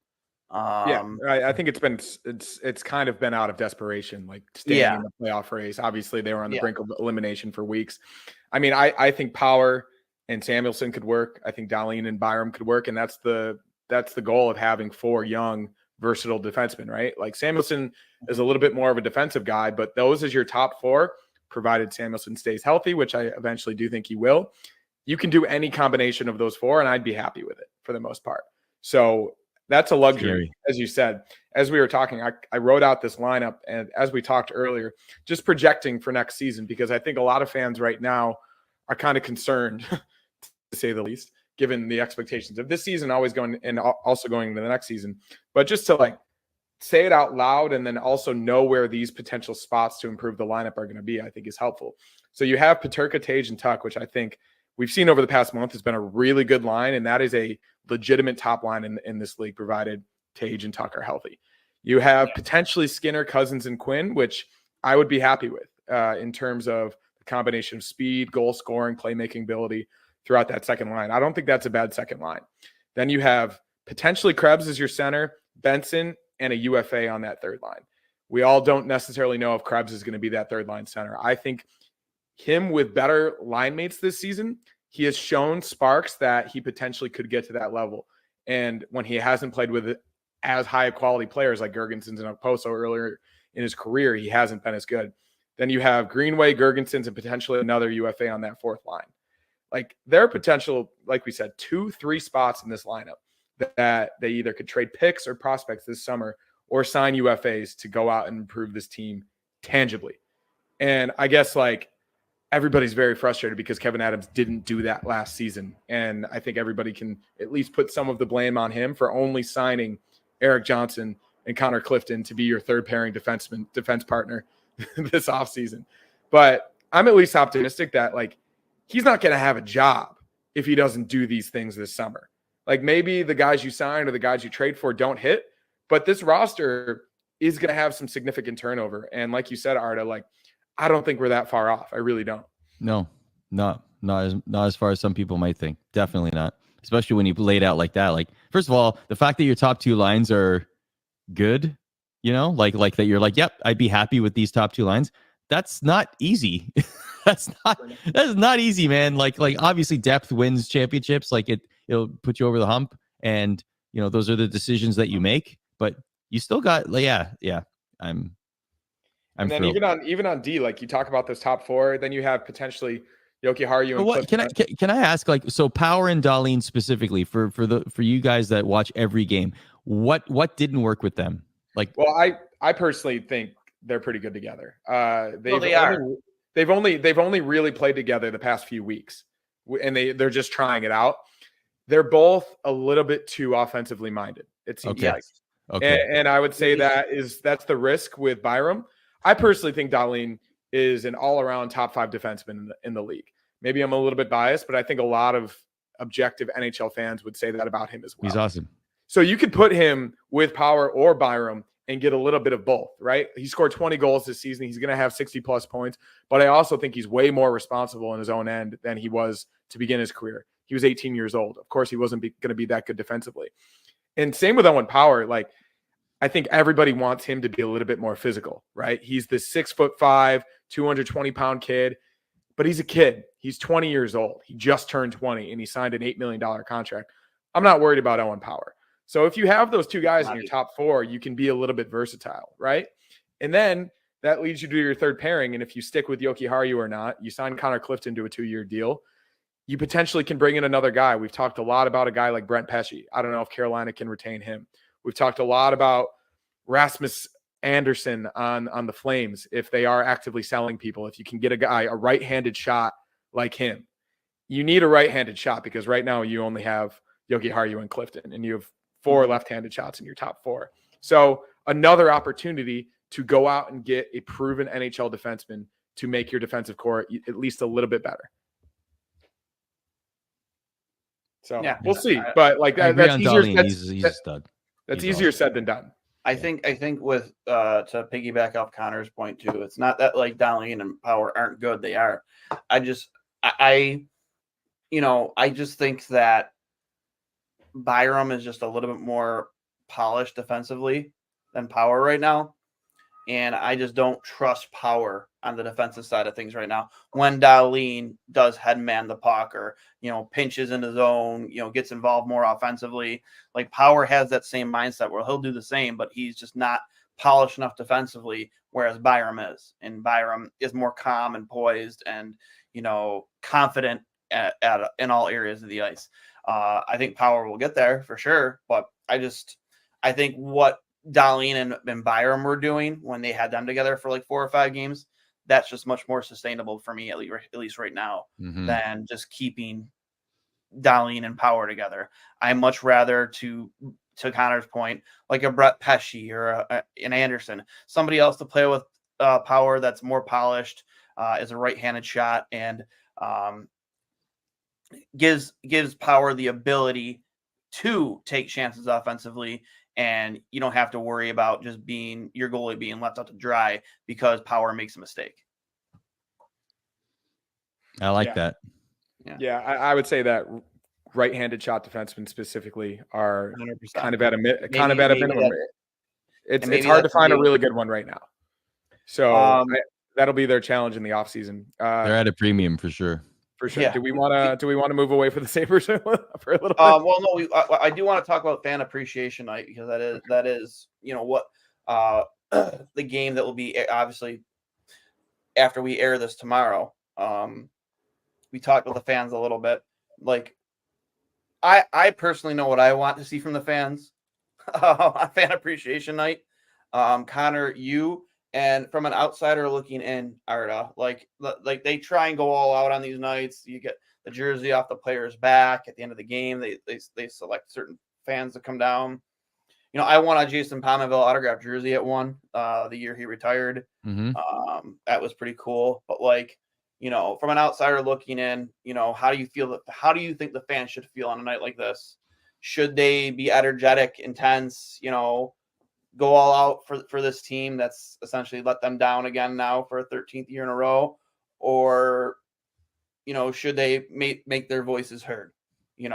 Speaker 3: I think it's kind of been out of desperation, like staying in the playoff race. Obviously, they were on the brink of elimination for weeks. I mean, I think Power and Samuelsson could work. I think Dahlin and Byram could work, and that's the goal of having 4 young, versatile defensemen, right? Like Samuelsson is a little bit more of a defensive guy, but those as your top 4, provided Samuelsson stays healthy, which I eventually do think he will. You can do any combination of those 4, and I'd be happy with it for the most part. So that's a luxury, as you said. As we were talking, I wrote out this lineup, and as we talked earlier, just projecting for next season, because I think a lot of fans right now are kind of concerned, to say the least, given the expectations of this season, always going and also going into the next season. But just to like say it out loud and then also know where these potential spots to improve the lineup are going to be, I think is helpful. So you have Peterka, Tage, and Tuck, which I think we've seen over the past month has been a really good line, and that is a legitimate top line in this league, provided Tage and Tuck are healthy. You have potentially Skinner, Cousins, and Quinn, which I would be happy with in terms of the combination of speed, goal scoring, playmaking ability throughout that second line. I don't think that's a bad second line. Then you have potentially Krebs as your center, Benson, and a UFA on that third line. We all don't necessarily know if Krebs is going to be that third line center. I think him with better line mates this season, he has shown sparks that he potentially could get to that level. And when he hasn't played with as high quality players like Girgensons and Okposo earlier in his career, he hasn't been as good. Then you have Greenway, Girgensons, and potentially another UFA on that fourth line. Like their potential, like we said, 2-3 spots in this lineup that they either could trade picks or prospects this summer or sign UFAs to go out and improve this team tangibly. And I guess like everybody's very frustrated because Kevin Adams didn't do that last season. And I think everybody can at least put some of the blame on him for only signing Eric Johnson and Connor Clifton to be your third pairing defense partner this offseason. But I'm at least optimistic that like he's not going to have a job if he doesn't do these things this summer. Like maybe the guys you sign or the guys you trade for don't hit, but this roster is going to have some significant turnover. And like you said, Arda, like I don't think we're that far off. I really don't.
Speaker 2: No, not as far as some people might think. Definitely not. Especially when you lay it out like that. Like, first of all, the fact that your top 2 lines are good, like that you're like, yep, I'd be happy with these top 2 lines. That's not easy. That's not easy, man. Like obviously depth wins championships. Like it'll put you over the hump, and those are the decisions that you make. But you still got, I'm
Speaker 3: then
Speaker 2: thrilled.
Speaker 3: even on D, like you talk about those top 4, then you have potentially Yoki Haru and
Speaker 2: what can I ask, like, so Power and Dahlin specifically for you guys that watch every game, what didn't work with them? Like,
Speaker 3: well, I personally think they're pretty good together. They've only really played together the past few weeks, and they're just trying it out. They're both a little bit too offensively minded, it seems like.
Speaker 2: Okay.
Speaker 3: And I would say that's the risk with Byram. I personally think Dahlin is an all-around top 5 defenseman in the league. Maybe I'm a little bit biased, but I think a lot of objective NHL fans would say that about him as well.
Speaker 2: He's awesome.
Speaker 3: So you could put him with Power or Byram and get a little bit of both, right? He scored 20 goals this season. He's going to have 60-plus points. But I also think he's way more responsible in his own end than he was to begin his career. He was 18 years old. Of course, he wasn't going to be that good defensively. And same with Owen Power. Like, I think everybody wants him to be a little bit more physical, right? He's the 6'5", 220-pound kid, but he's a kid. He's 20 years old. He just turned 20, and he signed an $8 million contract. I'm not worried about Owen Power. So if you have those two guys in your top four, you can be a little bit versatile, right? And then that leads you to your third pairing. And if you stick with Yoki Haru or not, you sign Connor Clifton to a 2-year deal. You potentially can bring in another guy. We've talked a lot about a guy like Brent Pesce. I don't know if Carolina can retain him. We've talked a lot about Rasmus Anderson on the Flames if they are actively selling people. If you can get a guy, a right-handed shot like him. You need a right-handed shot because right now you only have Yoki Haru and Clifton, and you have 4 left-handed shots in your top 4. So another opportunity to go out and get a proven NHL defenseman to make your defensive core at least a little bit better. So yeah, we'll see. But like that's easier.
Speaker 2: He's a stud.
Speaker 3: That's easier said than done.
Speaker 1: I think with to piggyback off Connor's point too, it's not that like Dahlin and Power aren't good. They are. I just think that Byram is just a little bit more polished defensively than Power right now. And I just don't trust Power on the defensive side of things right now. When Dahlin does headman the puck or, pinches in his zone, gets involved more offensively, like Power has that same mindset where he'll do the same, but he's just not polished enough defensively, whereas Byram is. And Byram is more calm and poised and, confident in all areas of the ice. I think Power will get there for sure, but I think what Dahlin and Byram were doing when they had them together for like 4 or 5 games, that's just much more sustainable for me, at least right now, than just keeping Dahlin and Power together. I much rather, to Connor's point, like a Brett Pesce or an Anderson, somebody else to play with Power that's more polished, is a right-handed shot, and gives Power the ability to take chances offensively, and you don't have to worry about just your goalie being left out to dry because Power makes a mistake.
Speaker 2: I like that.
Speaker 3: Yeah, I would say that right-handed shot defensemen specifically are 100%. kind of at a minimum. It's hard to find a really good one right now. So that'll be their challenge in the offseason.
Speaker 2: They're at a premium for sure.
Speaker 3: For sure. Yeah. Do we want to move away from the Sabres for a little bit?
Speaker 1: Well, no, I do want to talk about fan appreciation night because that is what the game that will be obviously after we air this tomorrow. We talked with the fans a little bit. Like, I personally know what I want to see from the fans on fan appreciation night. Connor, you. And from an outsider looking in, Arda, like they try and go all out on these nights. You get the jersey off the player's back at the end of the game. They select certain fans to come down. I won a Jason Pominville autographed jersey at one the year he retired. That was pretty cool. But from an outsider looking in, how do you feel how do you think the fans should feel on a night like this? Should they be energetic, intense, go all out for this team that's essentially let them down again now for a 13th year in a row? Or, should they make their voices heard? Maybe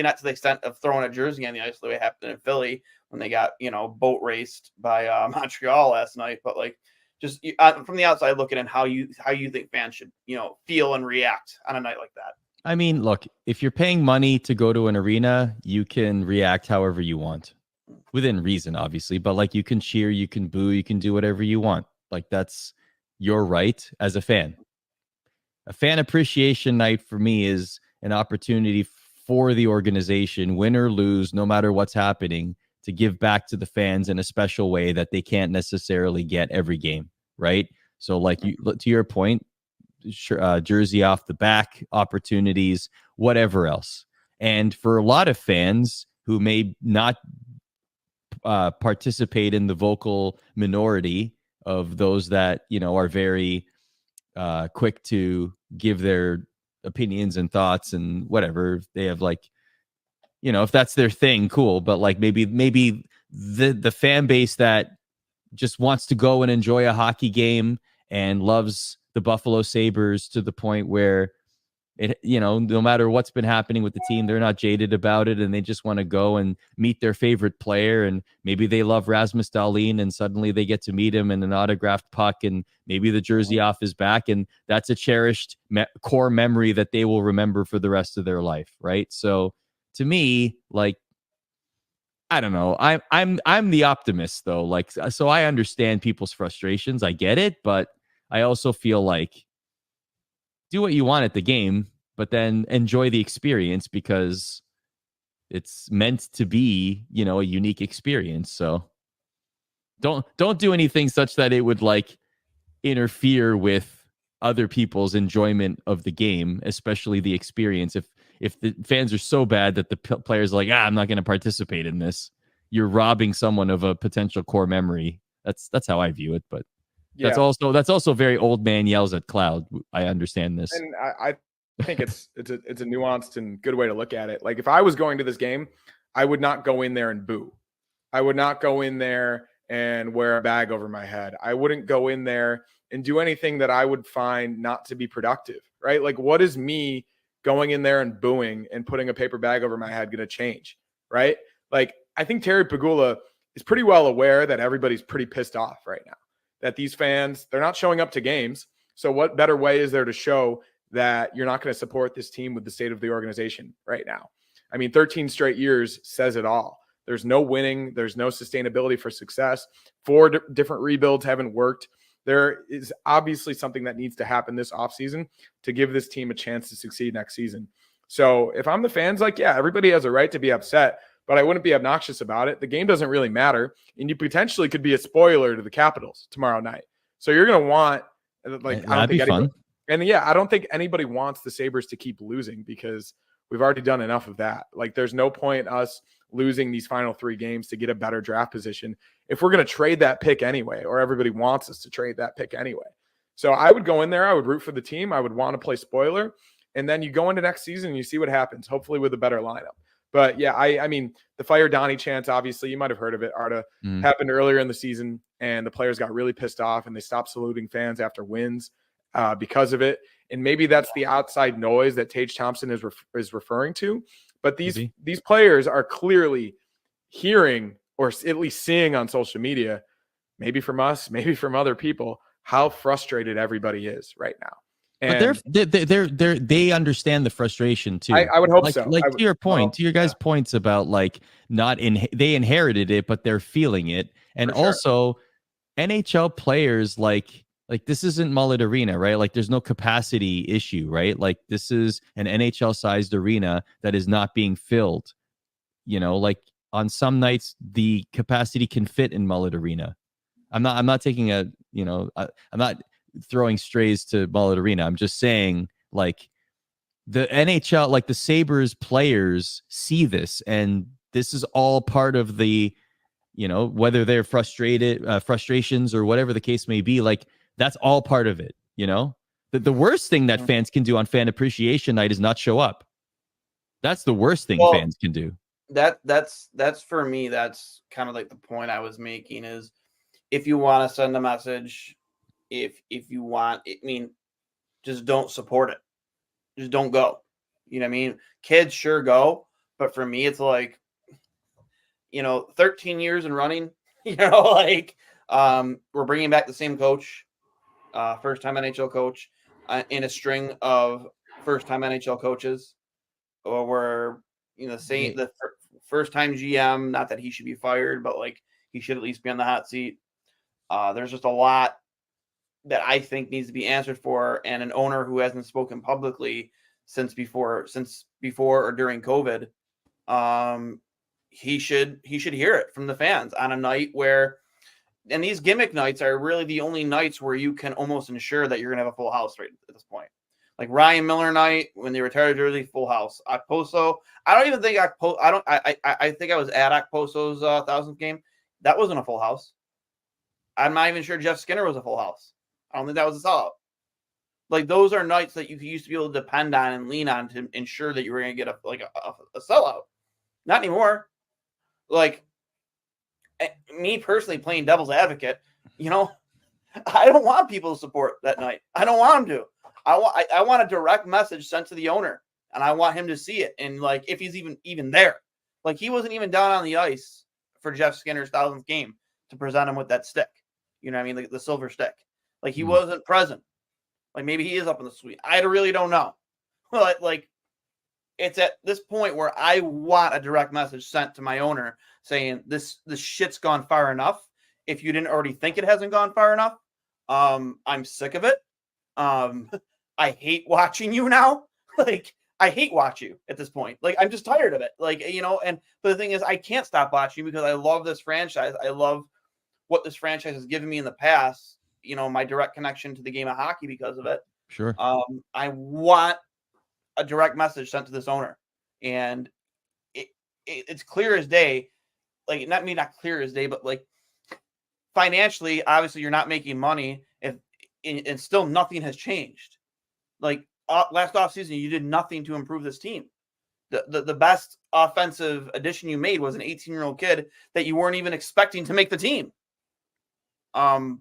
Speaker 1: not to the extent of throwing a jersey on the ice the way it happened in Philly when they got, boat raced by Montreal last night. But just from the outside looking in, how you think fans should, feel and react on a night like that.
Speaker 2: I mean, look, if you're paying money to go to an arena, you can react however you want. Within reason, obviously, but you can cheer, you can boo, you can do whatever you want. That's your right as a fan. A fan appreciation night for me is an opportunity for the organization, win or lose, no matter what's happening, to give back to the fans in a special way that they can't necessarily get every game, right? So to your point, jersey off the back, opportunities, whatever else. And for a lot of fans who may not participate in the vocal minority of those that are very quick to give their opinions and thoughts and whatever, they have if that's their thing, cool. But like maybe the fan base that just wants to go and enjoy a hockey game and loves the Buffalo Sabres to the point where no matter what's been happening with the team, they're not jaded about it, and they just want to go and meet their favorite player. And maybe they love Rasmus Dahlin, and suddenly they get to meet him in an autographed puck, and maybe the jersey off his back, and that's a cherished core memory that they will remember for the rest of their life, right? So to me, like, I don't know. I'm the optimist though. Like, so I understand people's frustrations. I get it, but I also feel like do what you want at the game, but then enjoy the experience because it's meant to be, a unique experience. So don't do anything such that it would like interfere with other people's enjoyment of the game, especially the experience. If the fans are so bad that the players are like, I'm not going to participate in this, you're robbing someone of a potential core memory. That's how I view it. But that's also very old man yells at cloud. I understand this.
Speaker 3: And I think it's a nuanced and good way to look at it. Like if I was going to this game, I would not go in there and boo. I would not go in there and wear a bag over my head. I wouldn't go in there and do anything that I would find not to be productive, right? Like what is me going in there and booing and putting a paper bag over my head going to change, right? Like I think Terry Pegula is pretty well aware that everybody's pretty pissed off right now, that these fans, they're not showing up to games. So what better way is there to show that you're not going to support this team with the state of the organization right now? I mean, 13 straight years says it all. There's no winning. There's no sustainability for success. 4 different rebuilds haven't worked. There is obviously something that needs to happen this offseason to give this team a chance to succeed next season. So if I'm the fans, like, yeah, everybody has a right to be upset, but I wouldn't be obnoxious about it. The game doesn't really matter. And you potentially could be a spoiler to the Capitals tomorrow night. So you're going to want, like, I don't think anybody, and yeah, I don't think anybody wants the Sabres to keep losing because we've already done enough of that. Like, there's no point us losing these final 3 games to get a better draft position if we're going to trade that pick anyway, or everybody wants us to trade that pick anyway. So I would go in there. I would root for the team. I would want to play spoiler. And then you go into next season and you see what happens, hopefully with a better lineup. But yeah, I mean, the fire Donnie chants, obviously, you might have heard of it, Arda, happened earlier in the season, and the players got really pissed off and they stopped saluting fans after wins because of it. And maybe that's the outside noise that Tage Thompson is referring to. But these players are clearly hearing, or at least seeing on social media, maybe from us, maybe from other people, how frustrated everybody is right now. And
Speaker 2: but they understand the frustration too.
Speaker 3: I would hope so.
Speaker 2: Like to your point, to your guys' points about like they inherited it, but they're feeling it, and also NHL players like this isn't Mullet Arena, right? Like there's no capacity issue, right? Like this is an NHL sized arena that is not being filled. Like on some nights the capacity can fit in Mullet Arena. I'm not taking I'm not throwing strays to Mullet Arena. I'm just saying, like, the NHL, like the Sabres players see this, and this is all part of the, whether they're frustrations or whatever the case may be, like that's all part of it. The worst thing that fans can do on fan appreciation night is not show up. That's the worst thing fans can do.
Speaker 1: That's for me. That's kind of like the point I was making is if you want to send a message, if you want, just don't support it. Just don't go. You know what I mean? Kids sure go, but for me, it's like, 13 years in running, we're bringing back the same coach, first-time NHL coach, in a string of first-time NHL coaches, or we're, the first-time GM, not that he should be fired, but like he should at least be on the hot seat. There's just a lot that I think needs to be answered for, and an owner who hasn't spoken publicly since before or during COVID, he should hear it from the fans on a night where, and these gimmick nights are really the only nights where you can almost ensure that you're gonna have a full house right at this point. Like Ryan Miller night when they retired jersey, full house. Okposo, I don't even think I think I was at Okposo's 1000th game. That wasn't a full house. I'm not even sure Jeff Skinner was a full house. I don't think that was a sellout. Like those are nights that you used to be able to depend on and lean on to ensure that you were going to get a sellout. Not anymore. Like, me personally playing devil's advocate, I don't want people to support that night. I don't want them to. I want a direct message sent to the owner, and I want him to see it. And like, if he's even there, like he wasn't even down on the ice for Jeff Skinner's 1000th game to present him with that stick. You know what I mean? Like the silver stick. Like he wasn't present. Like maybe he is up in the suite. I really don't know. But like, it's at this point where I want a direct message sent to my owner saying this shit's gone far enough. If you didn't already think it hasn't gone far enough, I'm sick of it. I hate watching you now. Like, I hate watch you at this point. Like, I'm just tired of it. Like, but the thing is, I can't stop watching because I love this franchise. I love what this franchise has given me in the past. My direct connection to the game of hockey because of it.
Speaker 2: Sure.
Speaker 1: I want a direct message sent to this owner, and it's clear as day. Like, not clear as day, but like financially, obviously, you're not making money. And still nothing has changed. Like last offseason, you did nothing to improve this team. The best offensive addition you made was an 18-year-old kid that you weren't even expecting to make the team. I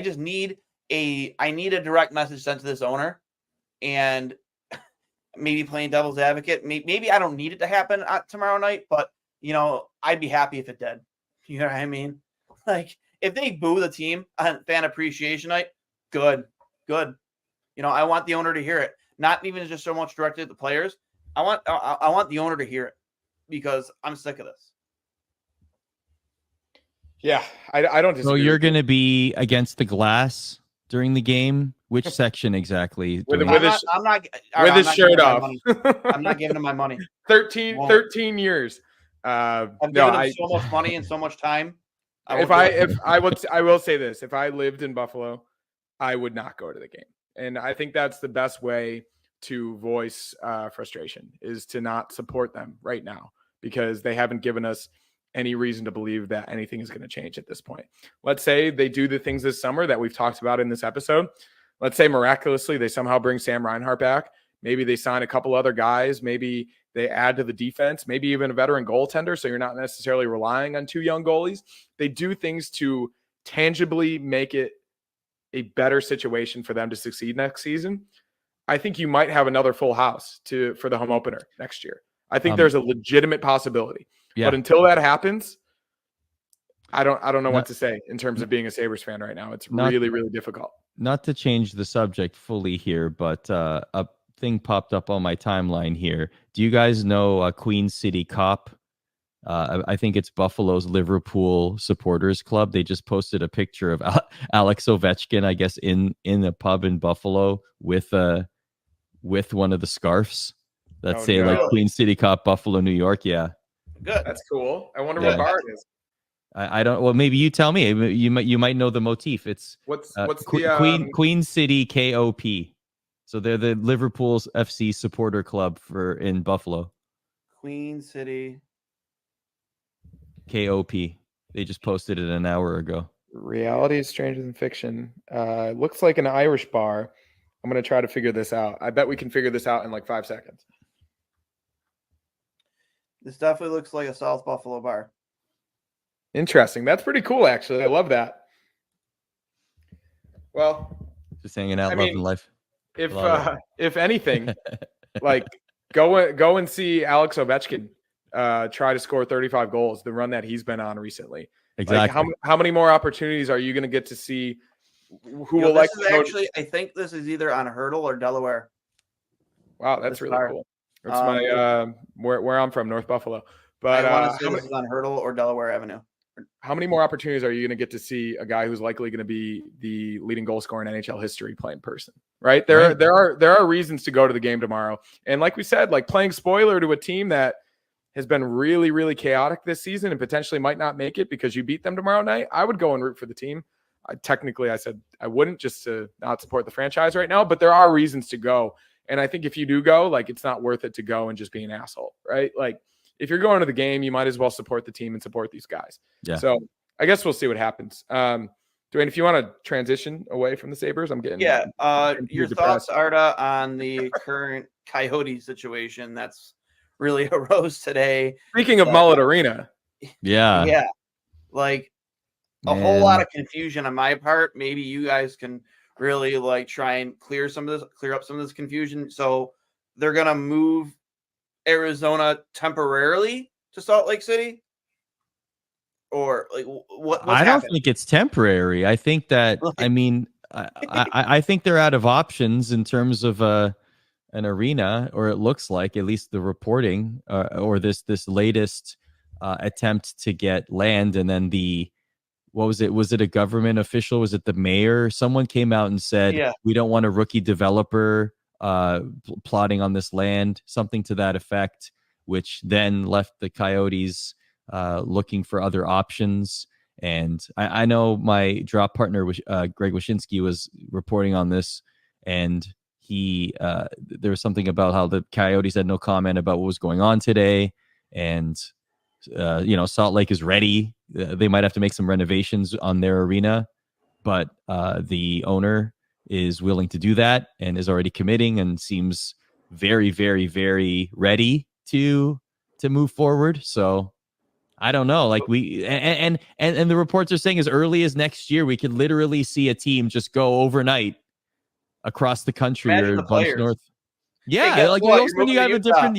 Speaker 1: just need a direct message sent to this owner, and maybe playing devil's advocate. Maybe I don't need it to happen tomorrow night, but I'd be happy if it did. You know what I mean? Like, if they boo the team on fan appreciation night, good. I want the owner to hear it. Not even just so much directed at the players. I want the owner to hear it because I'm sick of this.
Speaker 3: Yeah, I don't disagree.
Speaker 2: So you're going to be against the glass during the game? Which section exactly?
Speaker 3: With his shirt off.
Speaker 1: I'm not giving him my money.
Speaker 3: 13 years.
Speaker 1: I've given him so much money and so much time.
Speaker 3: I will say this: if I lived in Buffalo, I would not go to the game, and I think that's the best way to voice frustration is to not support them right now because they haven't given us any reason to believe that anything is going to change at this point. Let's say they do the things this summer that we've talked about in this episode. Let's say miraculously they somehow bring Sam Reinhart back. Maybe they sign a couple other guys. Maybe they add to the defense, maybe even a veteran goaltender. So you're not necessarily relying on two young goalies. They do things to tangibly make it a better situation for them to succeed next season. I think you might have another full house for the home opener next year. I think there's a legitimate possibility. Yeah. But until that happens, I don't know what to say in terms of being a Sabres fan right now. It's really, really difficult.
Speaker 2: Not to change the subject fully here, but a thing popped up on my timeline here. Do you guys know Queen City Cop? I think it's Buffalo's Liverpool supporters club. They just posted a picture of Alex Ovechkin, I guess, in a pub in Buffalo with one of the scarves that say like Queen City Cop, Buffalo, New York. Yeah,
Speaker 1: good.
Speaker 3: That's cool. I wonder what bar it is.
Speaker 2: I don't. Well, maybe you tell me. You might know the motif. It's
Speaker 3: what's
Speaker 2: Queen City KOP. So they're the Liverpool's FC supporter club in Buffalo.
Speaker 1: Queen City
Speaker 2: KOP. They just posted it an hour ago.
Speaker 3: Reality is stranger than fiction. Looks like an Irish bar. I'm going to try to figure this out. I bet we can figure this out in like 5 seconds.
Speaker 1: This definitely looks like a South Buffalo bar.
Speaker 3: Interesting. That's pretty cool, actually. I love that. Well,
Speaker 2: just hanging out, loving life.
Speaker 3: If anything, like go and see Alex Ovechkin try to score 35 goals, the run that he's been on recently.
Speaker 2: Exactly.
Speaker 3: Like how many more opportunities are you going to get to see? Who will like to
Speaker 1: actually? I think this is either on Hurdle or Delaware.
Speaker 3: Wow, that's really cool. It's my where I'm from, North Buffalo. But
Speaker 1: I want to say this is on Hurdle or Delaware Avenue.
Speaker 3: How many more opportunities are you going to get to see a guy who's likely going to be the leading goal scorer in NHL history play in person? Right? There are reasons to go to the game tomorrow. And like we said, like playing spoiler to a team that has been really, really chaotic this season and potentially might not make it because you beat them tomorrow night, I would go and root for the team. I said I wouldn't, just to not support the franchise right now, but there are reasons to go. And I think if you do go, like, it's not worth it to go and just be an asshole, right? Like, if you're going to the game, you might as well support the team and support these guys.
Speaker 2: Yeah.
Speaker 3: So I guess we'll see what happens. Duane, if you want to transition away from the Sabres, I'm getting
Speaker 1: your thoughts, Arda, on the current Coyote situation that's really arose today.
Speaker 3: Speaking of Mullet Arena.
Speaker 2: Yeah.
Speaker 1: Like a whole lot of confusion on my part. Maybe you guys can really like try and clear up some of this confusion. So they're going to move Arizona temporarily to Salt Lake City? Or like
Speaker 2: I don't think it's temporary. I think that I mean I think they're out of options in terms of an arena, or it looks like, at least the reporting, or this latest attempt to get land. And then what was it? Was it a government official? Was it the mayor? Someone came out and said, we don't want a rookie developer plotting on this land, something to that effect, which then left the Coyotes looking for other options. And I know my drop partner, Greg Wyshynski, was reporting on this, and there was something about how the Coyotes had no comment about what was going on today. And, Salt Lake is ready. They might have to make some renovations on their arena, but the owner is willing to do that and is already committing and seems very, very, very ready to move forward. So I don't know. Like and the reports are saying as early as next year, we could literally see a team just go overnight across the country.
Speaker 1: Imagine
Speaker 2: or
Speaker 1: the
Speaker 2: a bunch
Speaker 1: players.
Speaker 2: north. Yeah,
Speaker 1: hey,
Speaker 2: like
Speaker 1: what?
Speaker 2: all of a sudden you have a different.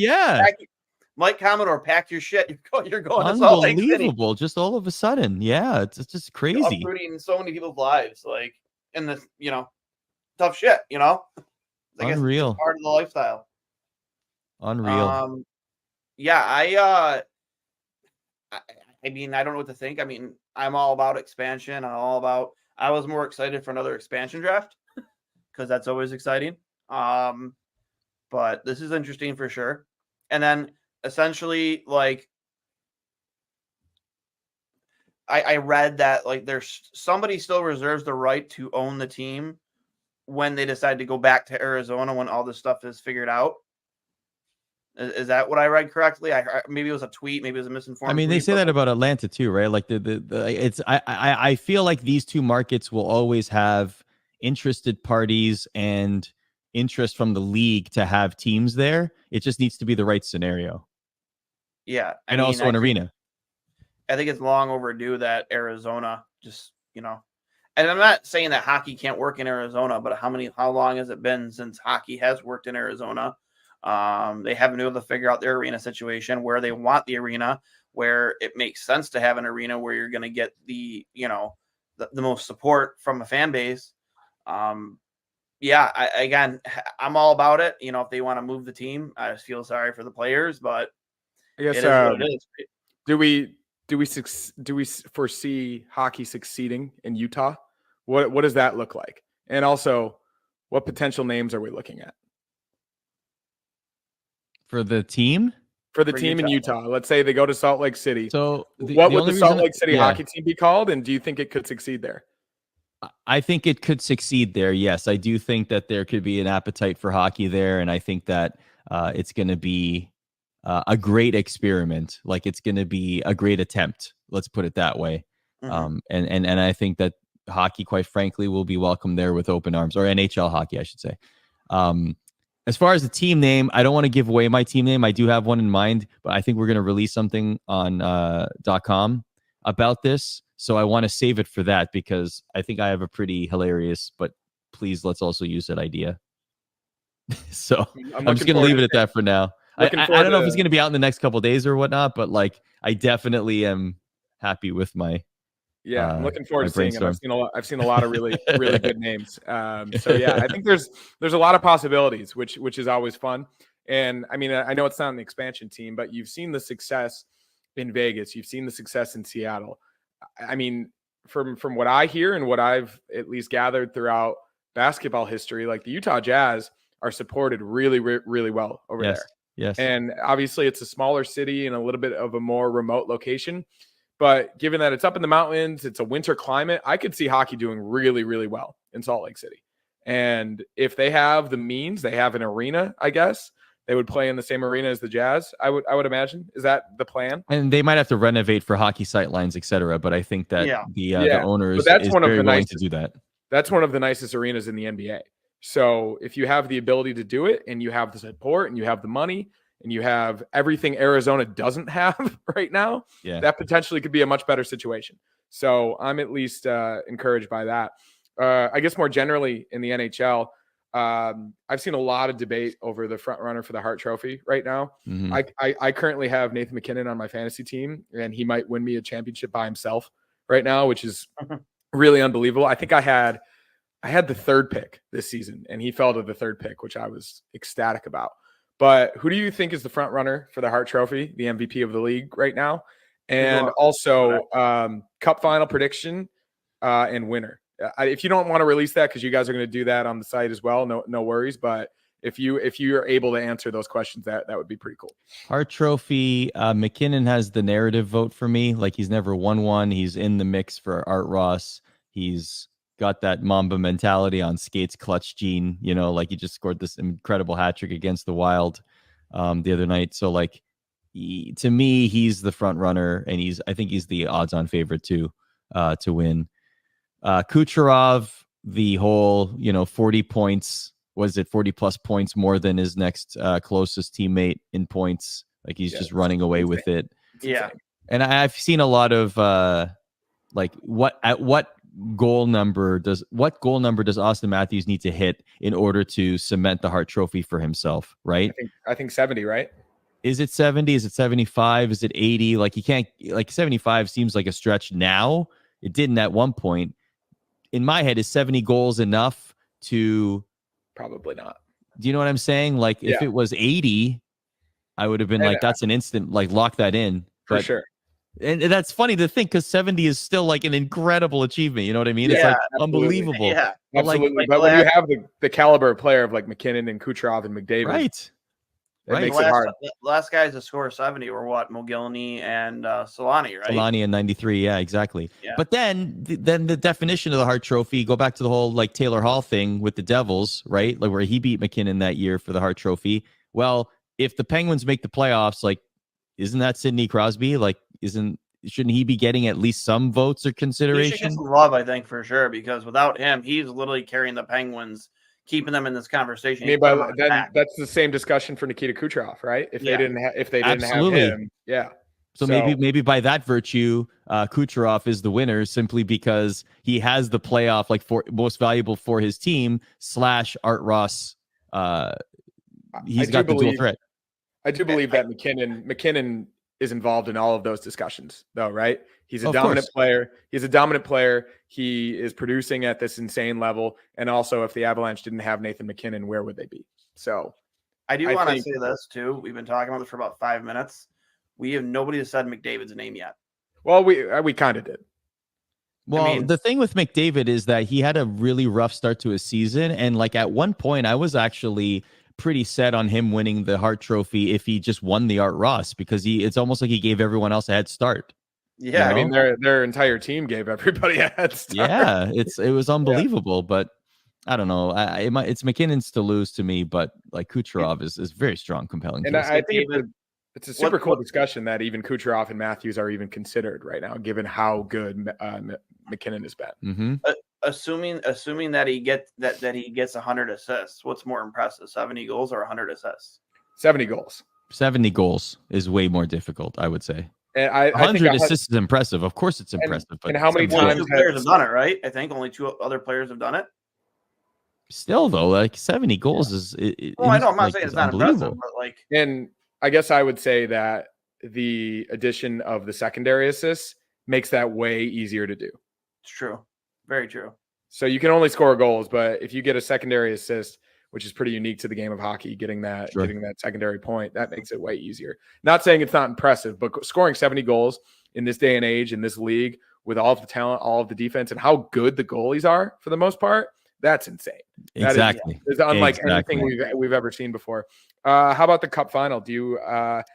Speaker 1: Mike Commodore, pack your shit. You're going to Salt Lake City.
Speaker 2: Unbelievable! Just all of a sudden, yeah, it's just crazy.
Speaker 1: Uprooting so many people's lives, like in this, tough shit. I guess
Speaker 2: Unreal.
Speaker 1: it's part of the lifestyle.
Speaker 2: Unreal.
Speaker 1: Yeah, I mean, I don't know what to think. I mean, I'm all about expansion. I was more excited for another expansion draft because that's always exciting. But this is interesting for sure. And then essentially, like, I read that like there's somebody still reserves the right to own the team when they decide to go back to Arizona when all this stuff is figured out. Is that what I read correctly? Maybe it was a tweet, maybe it was a misinformed.
Speaker 2: I mean, they say that about Atlanta too, right? Like I feel like these two markets will always have interested parties and interest from the league to have teams there. It just needs to be the right scenario.
Speaker 1: Yeah,
Speaker 2: and also an arena.
Speaker 1: I think it's long overdue that Arizona just, and I'm not saying that hockey can't work in Arizona, but how long has it been since hockey has worked in Arizona? They haven't been able to figure out their arena situation, where they want the arena, where it makes sense to have an arena where you're going to get the most support from a fan base. I'm all about it. If they want to move the team, I just feel sorry for the players, but
Speaker 3: I guess
Speaker 1: it is what it is.
Speaker 3: Do we foresee hockey succeeding in Utah? What does that look like? And also, what potential names are we looking at
Speaker 2: for the team?
Speaker 3: For team in Utah, let's say they go to Salt Lake City.
Speaker 2: So
Speaker 3: what would the Salt Lake City hockey team be called? And do you think it could succeed there?
Speaker 2: I think it could succeed there. Yes, I do think that there could be an appetite for hockey there. And I think that it's going to be a great experiment. Like, it's going to be a great attempt. Let's put it that way. Mm-hmm. And I think that hockey, quite frankly, will be welcomed there with open arms, or NHL hockey, I should say. As far as the team name, I don't want to give away my team name. I do have one in mind, but I think we're going to release something on .com about this. So I want to save it for that, because I think I have a pretty hilarious, but please, let's also use that idea. So I'm just going to leave it at that for now. I don't know if it's going to be out in the next couple of days or whatnot, but like, I definitely am happy with my.
Speaker 3: Yeah, I'm looking forward to seeing it. I've seen a lot of really, really good names. So yeah, I think there's a lot of possibilities, which is always fun. And I mean, I know it's not an expansion team, but you've seen the success in Vegas. You've seen the success in Seattle. I mean, from what I hear and what I've at least gathered throughout basketball history, like the Utah Jazz are supported really, really well over there.
Speaker 2: Yes.
Speaker 3: And obviously it's a smaller city and a little bit of a more remote location. But given that it's up in the mountains, it's a winter climate, I could see hockey doing really, really well in Salt Lake City. And if they have the means, they have an arena, I guess, they would play in the same arena as the Jazz, I would imagine. Is that the plan?
Speaker 2: And they might have to renovate for hockey sight lines, et cetera. But I think that the owners is very willing to do that.
Speaker 3: That's one of the nicest arenas in the NBA. So if you have the ability to do it, and you have the support, and you have the money, and you have everything Arizona doesn't have right now, that potentially could be a much better situation. So I'm at least encouraged by that. I guess more generally in the NHL, I've seen a lot of debate over the front runner for the Hart Trophy right now. I currently have Nathan MacKinnon on my fantasy team, and he might win me a championship by himself right now, which is really unbelievable. I think I had the third pick this season, and he fell to the third pick, which I was ecstatic about. But who do you think is the front runner for the Hart Trophy, the MVP of the league right now? And also cup final prediction and winner. If you don't want to release that because you guys are going to do that on the site as well, no worries. But if you're able to answer those questions, that would be pretty cool.
Speaker 2: Hart Trophy, McKinnon has the narrative vote for me. Like, he's never won one. He's in the mix for Art Ross. He's got that Mamba mentality on skates, clutch gene. Like, he just scored this incredible hat trick against the Wild the other night. So, like, to me, he's the front runner, and I think he's the odds-on favorite too to win. Kucherov, the whole 40 points. Was it 40 plus points more than his next closest teammate in points? Like, he's just running away with it.
Speaker 1: Yeah.
Speaker 2: And I've seen a lot of what goal number does Austin Matthews need to hit in order to cement the Hart Trophy for himself, right?
Speaker 3: I think 70, right?
Speaker 2: Is it 70? Is it 75? Is it 80? Like, he can't, like, 75 seems like a stretch now. It didn't at one point. In my head, is 70 goals enough to...
Speaker 3: Probably not.
Speaker 2: Do you know what I'm saying? Like, if it was 80, I would have been like, that's an instant, like, lock that in.
Speaker 3: For sure.
Speaker 2: And that's funny to think, because 70 is still like an incredible achievement. You know what I mean?
Speaker 1: Yeah,
Speaker 2: it's like
Speaker 1: absolutely.
Speaker 2: unbelievable.
Speaker 1: Yeah,
Speaker 3: absolutely. But when you have the caliber of player of like McKinnon and Kucherov and McDavid,
Speaker 2: right?
Speaker 3: It makes it hard.
Speaker 1: The last guys to score 70 were what? Mogilny and Solani, right?
Speaker 2: Solani in 93. Yeah, exactly. Yeah. But then the definition of the Hart Trophy, go back to the whole like Taylor Hall thing with the Devils, right? Like, where he beat McKinnon that year for the Hart Trophy. Well, if the Penguins make the playoffs, like, isn't that Sidney Crosby? Like, shouldn't he be getting at least some votes or consideration?
Speaker 1: He should get some love, I think, for sure, because without him, he's literally carrying the Penguins, keeping them in this conversation.
Speaker 3: That's the same discussion for Nikita Kucherov, right? If they didn't have him,
Speaker 2: So maybe by that virtue, Kucherov is the winner simply because he has the playoff, like, for most valuable for his team / Art Ross. He's got the dual threat.
Speaker 3: I do believe that McKinnon is involved in all of those discussions, though, right? He's a dominant player. He's a dominant player. He is producing at this insane level. And also, if the Avalanche didn't have Nathan MacKinnon, where would they be? So
Speaker 1: I want to say this too. We've been talking about this for about 5 minutes. We have nobody that said McDavid's name yet.
Speaker 3: Well, we kind of did.
Speaker 2: Well, the thing with McDavid is that he had a really rough start to his season. And like, at one point, I was actually pretty set on him winning the Hart Trophy if he just won the Art Ross, because it's almost like he gave everyone else a head start.
Speaker 1: Yeah,
Speaker 3: I mean, their entire team gave everybody a head start.
Speaker 2: Yeah, it was unbelievable. But I don't know. It's McKinnon's to lose to me, but like, Kucherov is very strong, compelling.
Speaker 3: And I think it's a super cool discussion that even Kucherov and Matthews are even considered right now, given how good McKinnon has been.
Speaker 2: Mm-hmm.
Speaker 1: Assuming that he gets 100 assists, what's more impressive, 70 goals or 100 assists?
Speaker 3: 70 goals.
Speaker 2: 70 goals is way more difficult, I would say.
Speaker 3: And
Speaker 2: 100 assists is impressive. Of course, it's impressive.
Speaker 3: And how many times
Speaker 1: two players have done it, right? I think only 2 other players have done it.
Speaker 2: Still, though, like, 70 goals is.
Speaker 1: Well, I know I'm not saying it's not impressive, but like.
Speaker 3: And I guess I would say that the addition of the secondary assists makes that way easier to do.
Speaker 1: It's true. Very true.
Speaker 3: So you can only score goals, but if you get a secondary assist, which is pretty unique to the game of hockey, getting that secondary point, that makes it way easier. Not saying it's not impressive, but scoring 70 goals in this day and age, in this league, with all of the talent, all of the defense, and how good the goalies are for the most part, that's insane.
Speaker 2: Exactly.
Speaker 3: That is unlike anything we've ever seen before. How about the Cup final? Do you have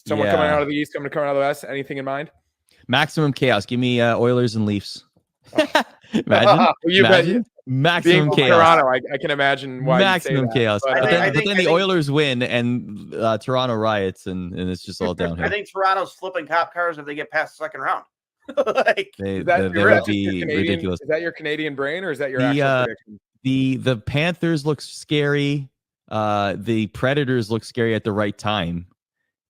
Speaker 3: someone coming out of the East, coming out of the West? Anything in mind?
Speaker 2: Maximum chaos. Give me Oilers and Leafs. Imagine. Maximum chaos.
Speaker 3: Toronto, I can imagine why.
Speaker 2: Maximum chaos. But then the Oilers win and Toronto riots, and it's just all downhill.
Speaker 1: I think Toronto's flipping cop cars if they get past the second round.
Speaker 2: That would be ridiculous.
Speaker 3: Is that your Canadian brain, or is that your actual prediction?
Speaker 2: The Panthers look scary. the Predators look scary at the right time.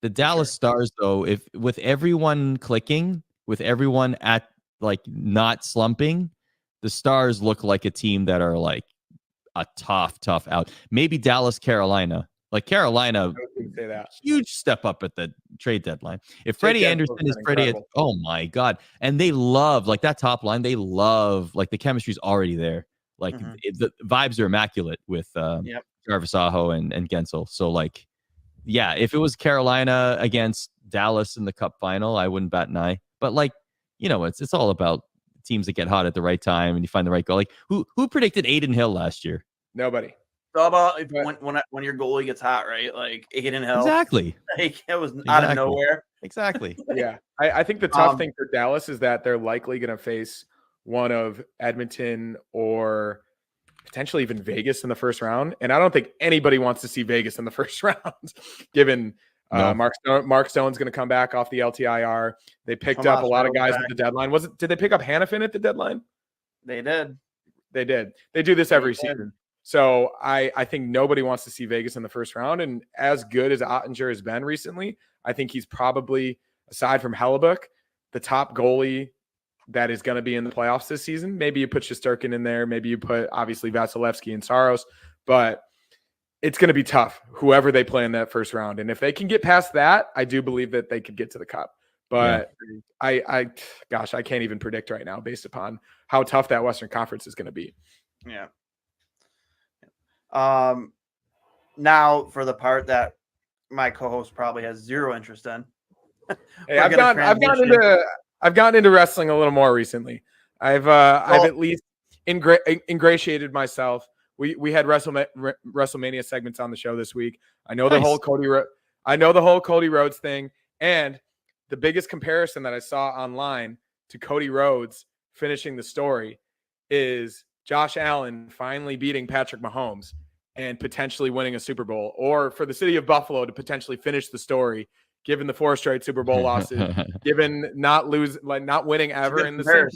Speaker 2: The Dallas Stars, though, if with everyone clicking, with everyone at like not slumping, the Stars look like a team that are like a tough out. Maybe Dallas, Carolina. Like Carolina,
Speaker 3: say that.
Speaker 2: Huge step up at the trade deadline. If Freddie Anderson is Freddie, oh my God. And they love like that top line. They love like the chemistry's already there. Like the vibes are immaculate with Jarvis Aho and Gensel. So like, yeah, if it was Carolina against Dallas in the Cup final, I wouldn't bat an eye. But like, it's all about teams that get hot at the right time and you find the right goal. Like who predicted Aiden Hill last year?
Speaker 3: Nobody.
Speaker 1: So about when your goalie gets hot, right? Like Aiden Hill.
Speaker 2: Exactly.
Speaker 1: Like it was out of nowhere.
Speaker 2: Exactly.
Speaker 3: Yeah. I think the tough thing for Dallas is that they're likely going to face one of Edmonton or potentially even Vegas in the first round. And I don't think anybody wants to see Vegas in the first round, given Mark Stone's going to come back off the LTIR. They picked up a lot of guys at the deadline. Did they pick up Hannafin at the deadline?
Speaker 1: They did.
Speaker 3: They do this every season. So I think nobody wants to see Vegas in the first round. And as good as Ottinger has been recently, I think he's probably, aside from Hellebuck, the top goalie that is going to be in the playoffs this season. Maybe you put Shesterkin in there. Maybe you put, obviously, Vasilevsky and Saros. But it's going to be tough, whoever they play in that first round. And if they can get past that, I do believe that they could get to the Cup. But I can't even predict right now based upon how tough that Western Conference is going to be.
Speaker 1: Yeah. Now for the part that my co-host probably has zero interest in.
Speaker 3: Hey, I've gotten into wrestling a little more recently. I've at least ingratiated myself. We had WrestleMania segments on the show this week. I know the whole Cody Rhodes thing, and the biggest comparison that I saw online to Cody Rhodes finishing the story is Josh Allen finally beating Patrick Mahomes and potentially winning a Super Bowl, or for the city of Buffalo to potentially finish the story, given the 4 straight Super Bowl losses, given not winning ever in the same.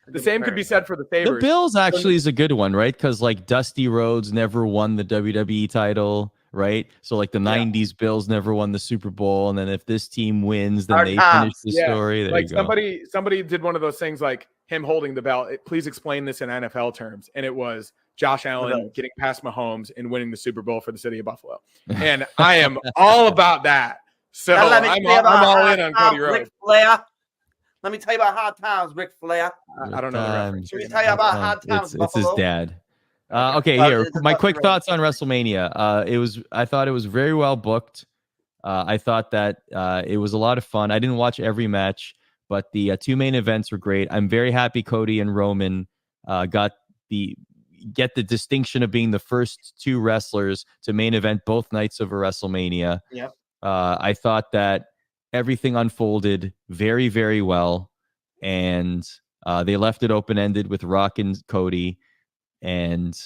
Speaker 3: The same could be said for the Sabres.
Speaker 2: The Bills actually is a good one, right? Because like Dusty Rhodes never won the WWE title, right? So like the 90s Bills never won the Super Bowl. And then if this team wins, then they finish the story. There
Speaker 3: like
Speaker 2: you go.
Speaker 3: Somebody did one of those things like him holding the belt. Please explain this in NFL terms. And it was Josh Allen getting past Mahomes and winning the Super Bowl for the city of Buffalo. And I am all about that. So I'm all in on Cody Rhodes.
Speaker 1: Let me tell you about hard times, Ric Flair.
Speaker 3: I don't know the reference.
Speaker 1: Let me tell you about hard times,
Speaker 2: It's his dad. Okay, here. My quick thoughts on WrestleMania. I thought it was very well booked. I thought that it was a lot of fun. I didn't watch every match, but the 2 main events were great. I'm very happy Cody and Roman get the distinction of being the first 2 wrestlers to main event both nights of a WrestleMania.
Speaker 1: Yep.
Speaker 2: I thought that everything unfolded very, very well, and they left it open-ended with Rock and Cody, and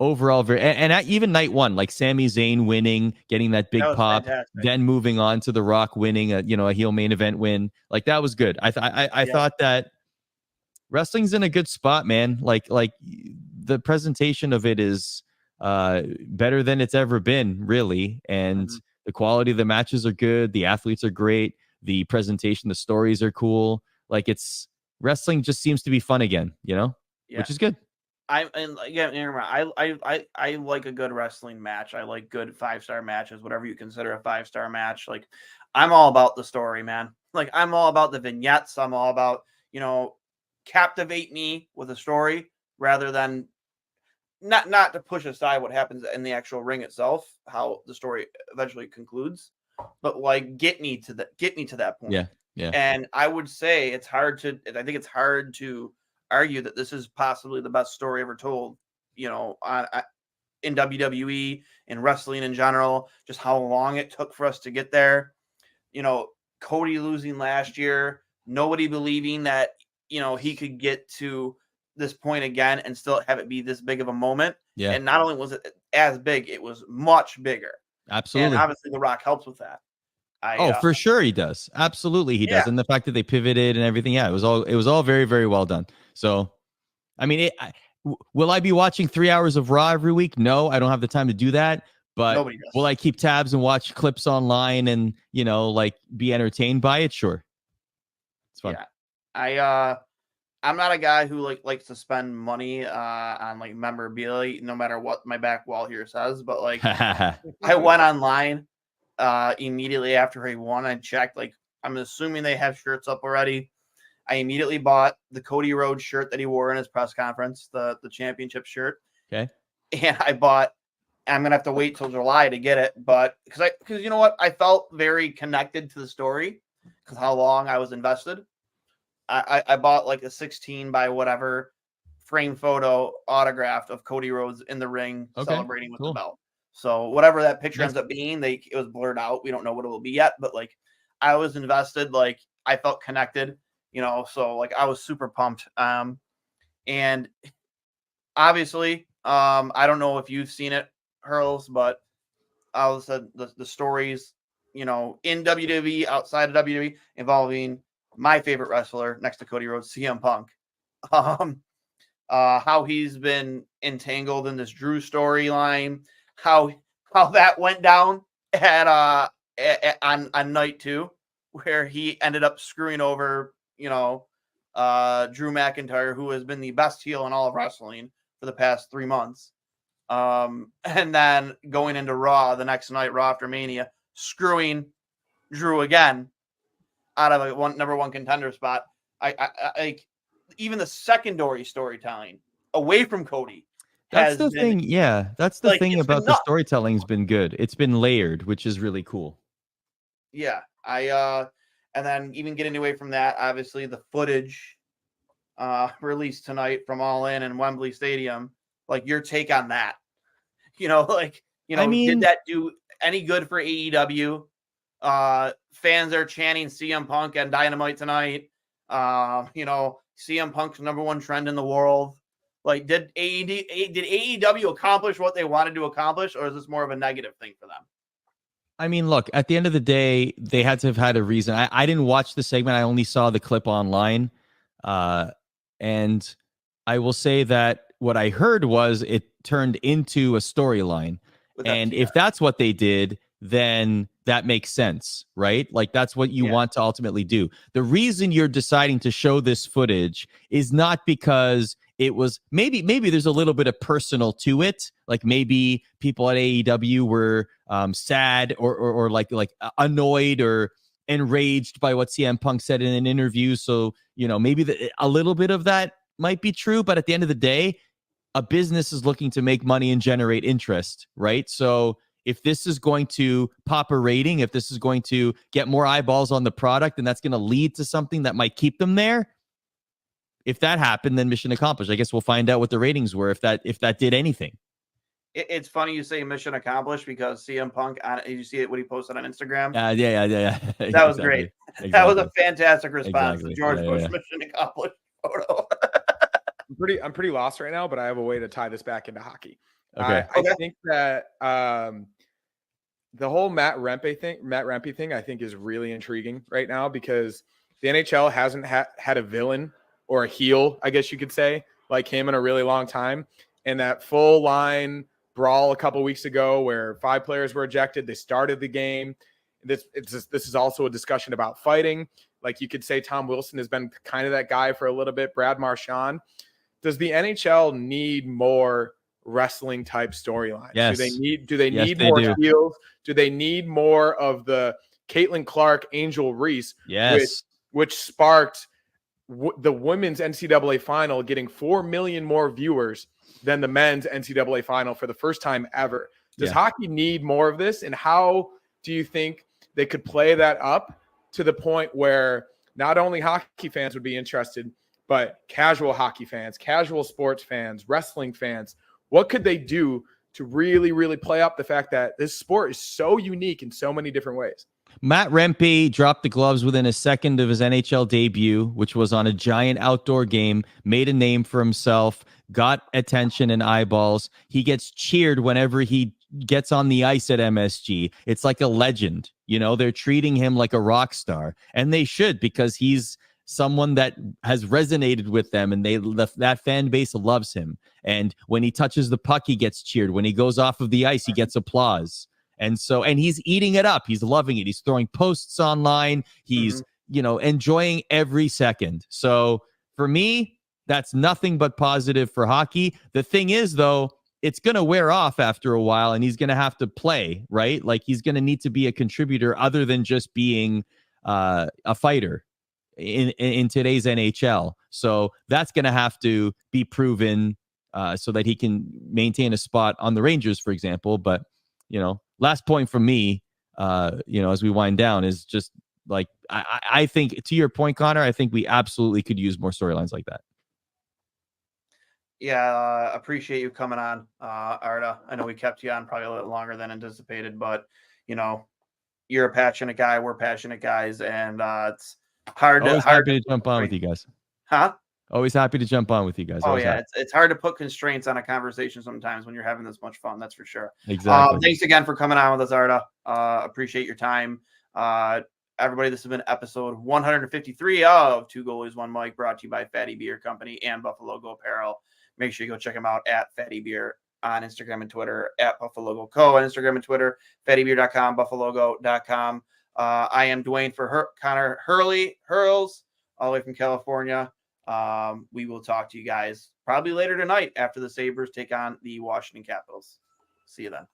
Speaker 2: overall even night 1, like Sami Zayn winning, getting that big pop, fantastic. Then moving on to the Rock winning a heel main event win, like that was good. I thought that wrestling's in a good spot, man. Like the presentation of it is better than it's ever been, really, and the quality of the matches are good. The athletes are great. The presentation, the stories are cool. Like wrestling just seems to be fun again, which is good.
Speaker 1: I like a good wrestling match. I like good 5-star matches, whatever you consider a 5-star match. Like I'm all about the story, man. Like I'm all about the vignettes. I'm all about, captivate me with a story rather than not to push aside what happens in the actual ring itself, how the story eventually concludes, but like get me to that point.
Speaker 2: Yeah.
Speaker 1: And I would say I think it's hard to argue that this is possibly the best story ever told, in WWE, in wrestling in general, just how long it took for us to get there. Cody losing last year, nobody believing that, he could get to this point again and still have it be this big of a moment.
Speaker 2: Yeah.
Speaker 1: And not only was it as big, it was much bigger.
Speaker 2: Absolutely.
Speaker 1: And obviously The Rock helps with that.
Speaker 2: For sure he does. Absolutely he does. And the fact that they pivoted and everything, it was all very, very well done. So, I mean, will I be watching 3 hours of Raw every week? No, I don't have the time to do that. But will I keep tabs and watch clips online and, like be entertained by it? Sure. It's fun.
Speaker 1: Yeah. I'm not a guy who likes to spend money on like memorabilia, no matter what my back wall here says. But like, I went online immediately after he won. I checked. Like, I'm assuming they have shirts up already. I immediately bought the Cody Rhodes shirt that he wore in his press conference, the championship shirt.
Speaker 2: Okay.
Speaker 1: And I'm gonna have to wait till July to get it, but because you know what, I felt very connected to the story because how long I was invested. I bought like a 16 by whatever frame photo autographed of Cody Rhodes in the ring celebrating with the belt. So whatever that picture ends up being, it was blurred out. We don't know what it will be yet, but like I was invested, like I felt connected, so like I was super pumped. And obviously, I don't know if you've seen it, Hurls, but I was said the stories, in WWE, outside of WWE, involving my favorite wrestler next to Cody Rhodes, CM Punk. How he's been entangled in this Drew storyline, how that went down on night 2, where he ended up screwing over, Drew McIntyre, who has been the best heel in all of wrestling for the past 3 months. And then going into Raw the next night, Raw after Mania, screwing Drew again out of a number 1 contender spot. I even the secondary storytelling away from Cody.
Speaker 2: That's the thing. Yeah, that's the thing about the storytelling's been good. It's been layered, which is really cool.
Speaker 1: Yeah, and then even getting away from that, obviously the footage released tonight from All In and Wembley Stadium. Like your take on that, I mean, did that do any good for AEW? Fans are chanting CM Punk and Dynamite tonight. CM Punk's number 1 trend in the world. Like, did AEW accomplish what they wanted to accomplish, or is this more of a negative thing for them?
Speaker 2: I mean, look, at the end of the day, they had to have had a reason. I didn't watch the segment. I only saw the clip online. And I will say that what I heard was it turned into a storyline. And if that's what they did, then that makes sense, right? Like that's what you want to ultimately do. The reason you're deciding to show this footage is not because it was maybe there's a little bit of personal to it. Like maybe people at AEW were sad or like annoyed or enraged by what CM Punk said in an interview. So, maybe a little bit of that might be true. But at the end of the day, a business is looking to make money and generate interest, right? So if this is going to pop a rating, if this is going to get more eyeballs on the product, and that's going to lead to something that might keep them there, if that happened, then mission accomplished. I guess we'll find out what the ratings were if that did anything.
Speaker 1: It's funny you say mission accomplished because CM Punk, did you see it when he posted on Instagram?
Speaker 2: Yeah.
Speaker 1: That was great. Exactly. That was a fantastic response to George Bush mission accomplished photo.
Speaker 3: I'm pretty lost right now, but I have a way to tie this back into hockey.
Speaker 2: Okay.
Speaker 3: I think that the whole Matt Rempe thing, I think is really intriguing right now because the NHL hasn't had a villain or a heel, I guess you could say, like him in a really long time. And that full line brawl a couple weeks ago where 5 players were ejected, they started the game. This is also a discussion about fighting. Like you could say Tom Wilson has been kind of that guy for a little bit, Brad Marchand. Does the NHL need more wrestling type storylines?
Speaker 2: Yes.
Speaker 3: Do they need more heels? Do they need more of the Caitlin Clark, Angel Reese?
Speaker 2: Yes.
Speaker 3: Which sparked the women's NCAA final getting 4 million more viewers than the men's NCAA final for the first time ever. Does hockey need more of this? And how do you think they could play that up to the point where not only hockey fans would be interested, but casual hockey fans, casual sports fans, wrestling fans? What could they do to really, really play up the fact that this sport is so unique in so many different ways?
Speaker 2: Matt Rempe dropped the gloves within a second of his NHL debut, which was on a giant outdoor game, made a name for himself, got attention and eyeballs. He gets cheered whenever he gets on the ice at MSG. It's like a legend. They're treating him like a rock star, and they should, because he's someone that has resonated with them, and that fan base loves him. And when he touches the puck, he gets cheered. When he goes off of the ice, he gets applause. And he's eating it up. He's loving it. He's throwing posts online. He's, enjoying every second. So for me, that's nothing but positive for hockey. The thing is, though, it's going to wear off after a while, and he's going to have to play, right? Like, he's going to need to be a contributor other than just being a fighter in today's NHL. So that's going to have to be proven so that he can maintain a spot on the Rangers, for example. But, last point from me, as we wind down, is just like, I think, to your point, Connor, I think we absolutely could use more storylines like that.
Speaker 1: Yeah, appreciate you coming on, Arda. I know we kept you on probably a little longer than anticipated, but, you're a passionate guy. We're passionate guys, and it's hard
Speaker 2: to jump on with you guys.
Speaker 1: Huh?
Speaker 2: Always happy to jump on with you guys.
Speaker 1: It's hard to put constraints on a conversation sometimes when you're having this much fun. That's for sure.
Speaker 2: Exactly.
Speaker 1: Thanks again for coming on with us, Arda. Appreciate your time. Everybody, this has been episode 153 of Two Goalies, One Mic, brought to you by Fatty Beer Company and Buffalo Go Apparel. Make sure you go check them out at Fatty Beer on Instagram and Twitter, at Buffalo Co on Instagram and Twitter, fattybeer.com, buffalogo.com. I am Duane for Connor Hurls, all the way from California. We will talk to you guys probably later tonight after the Sabres take on the Washington Capitals. See you then.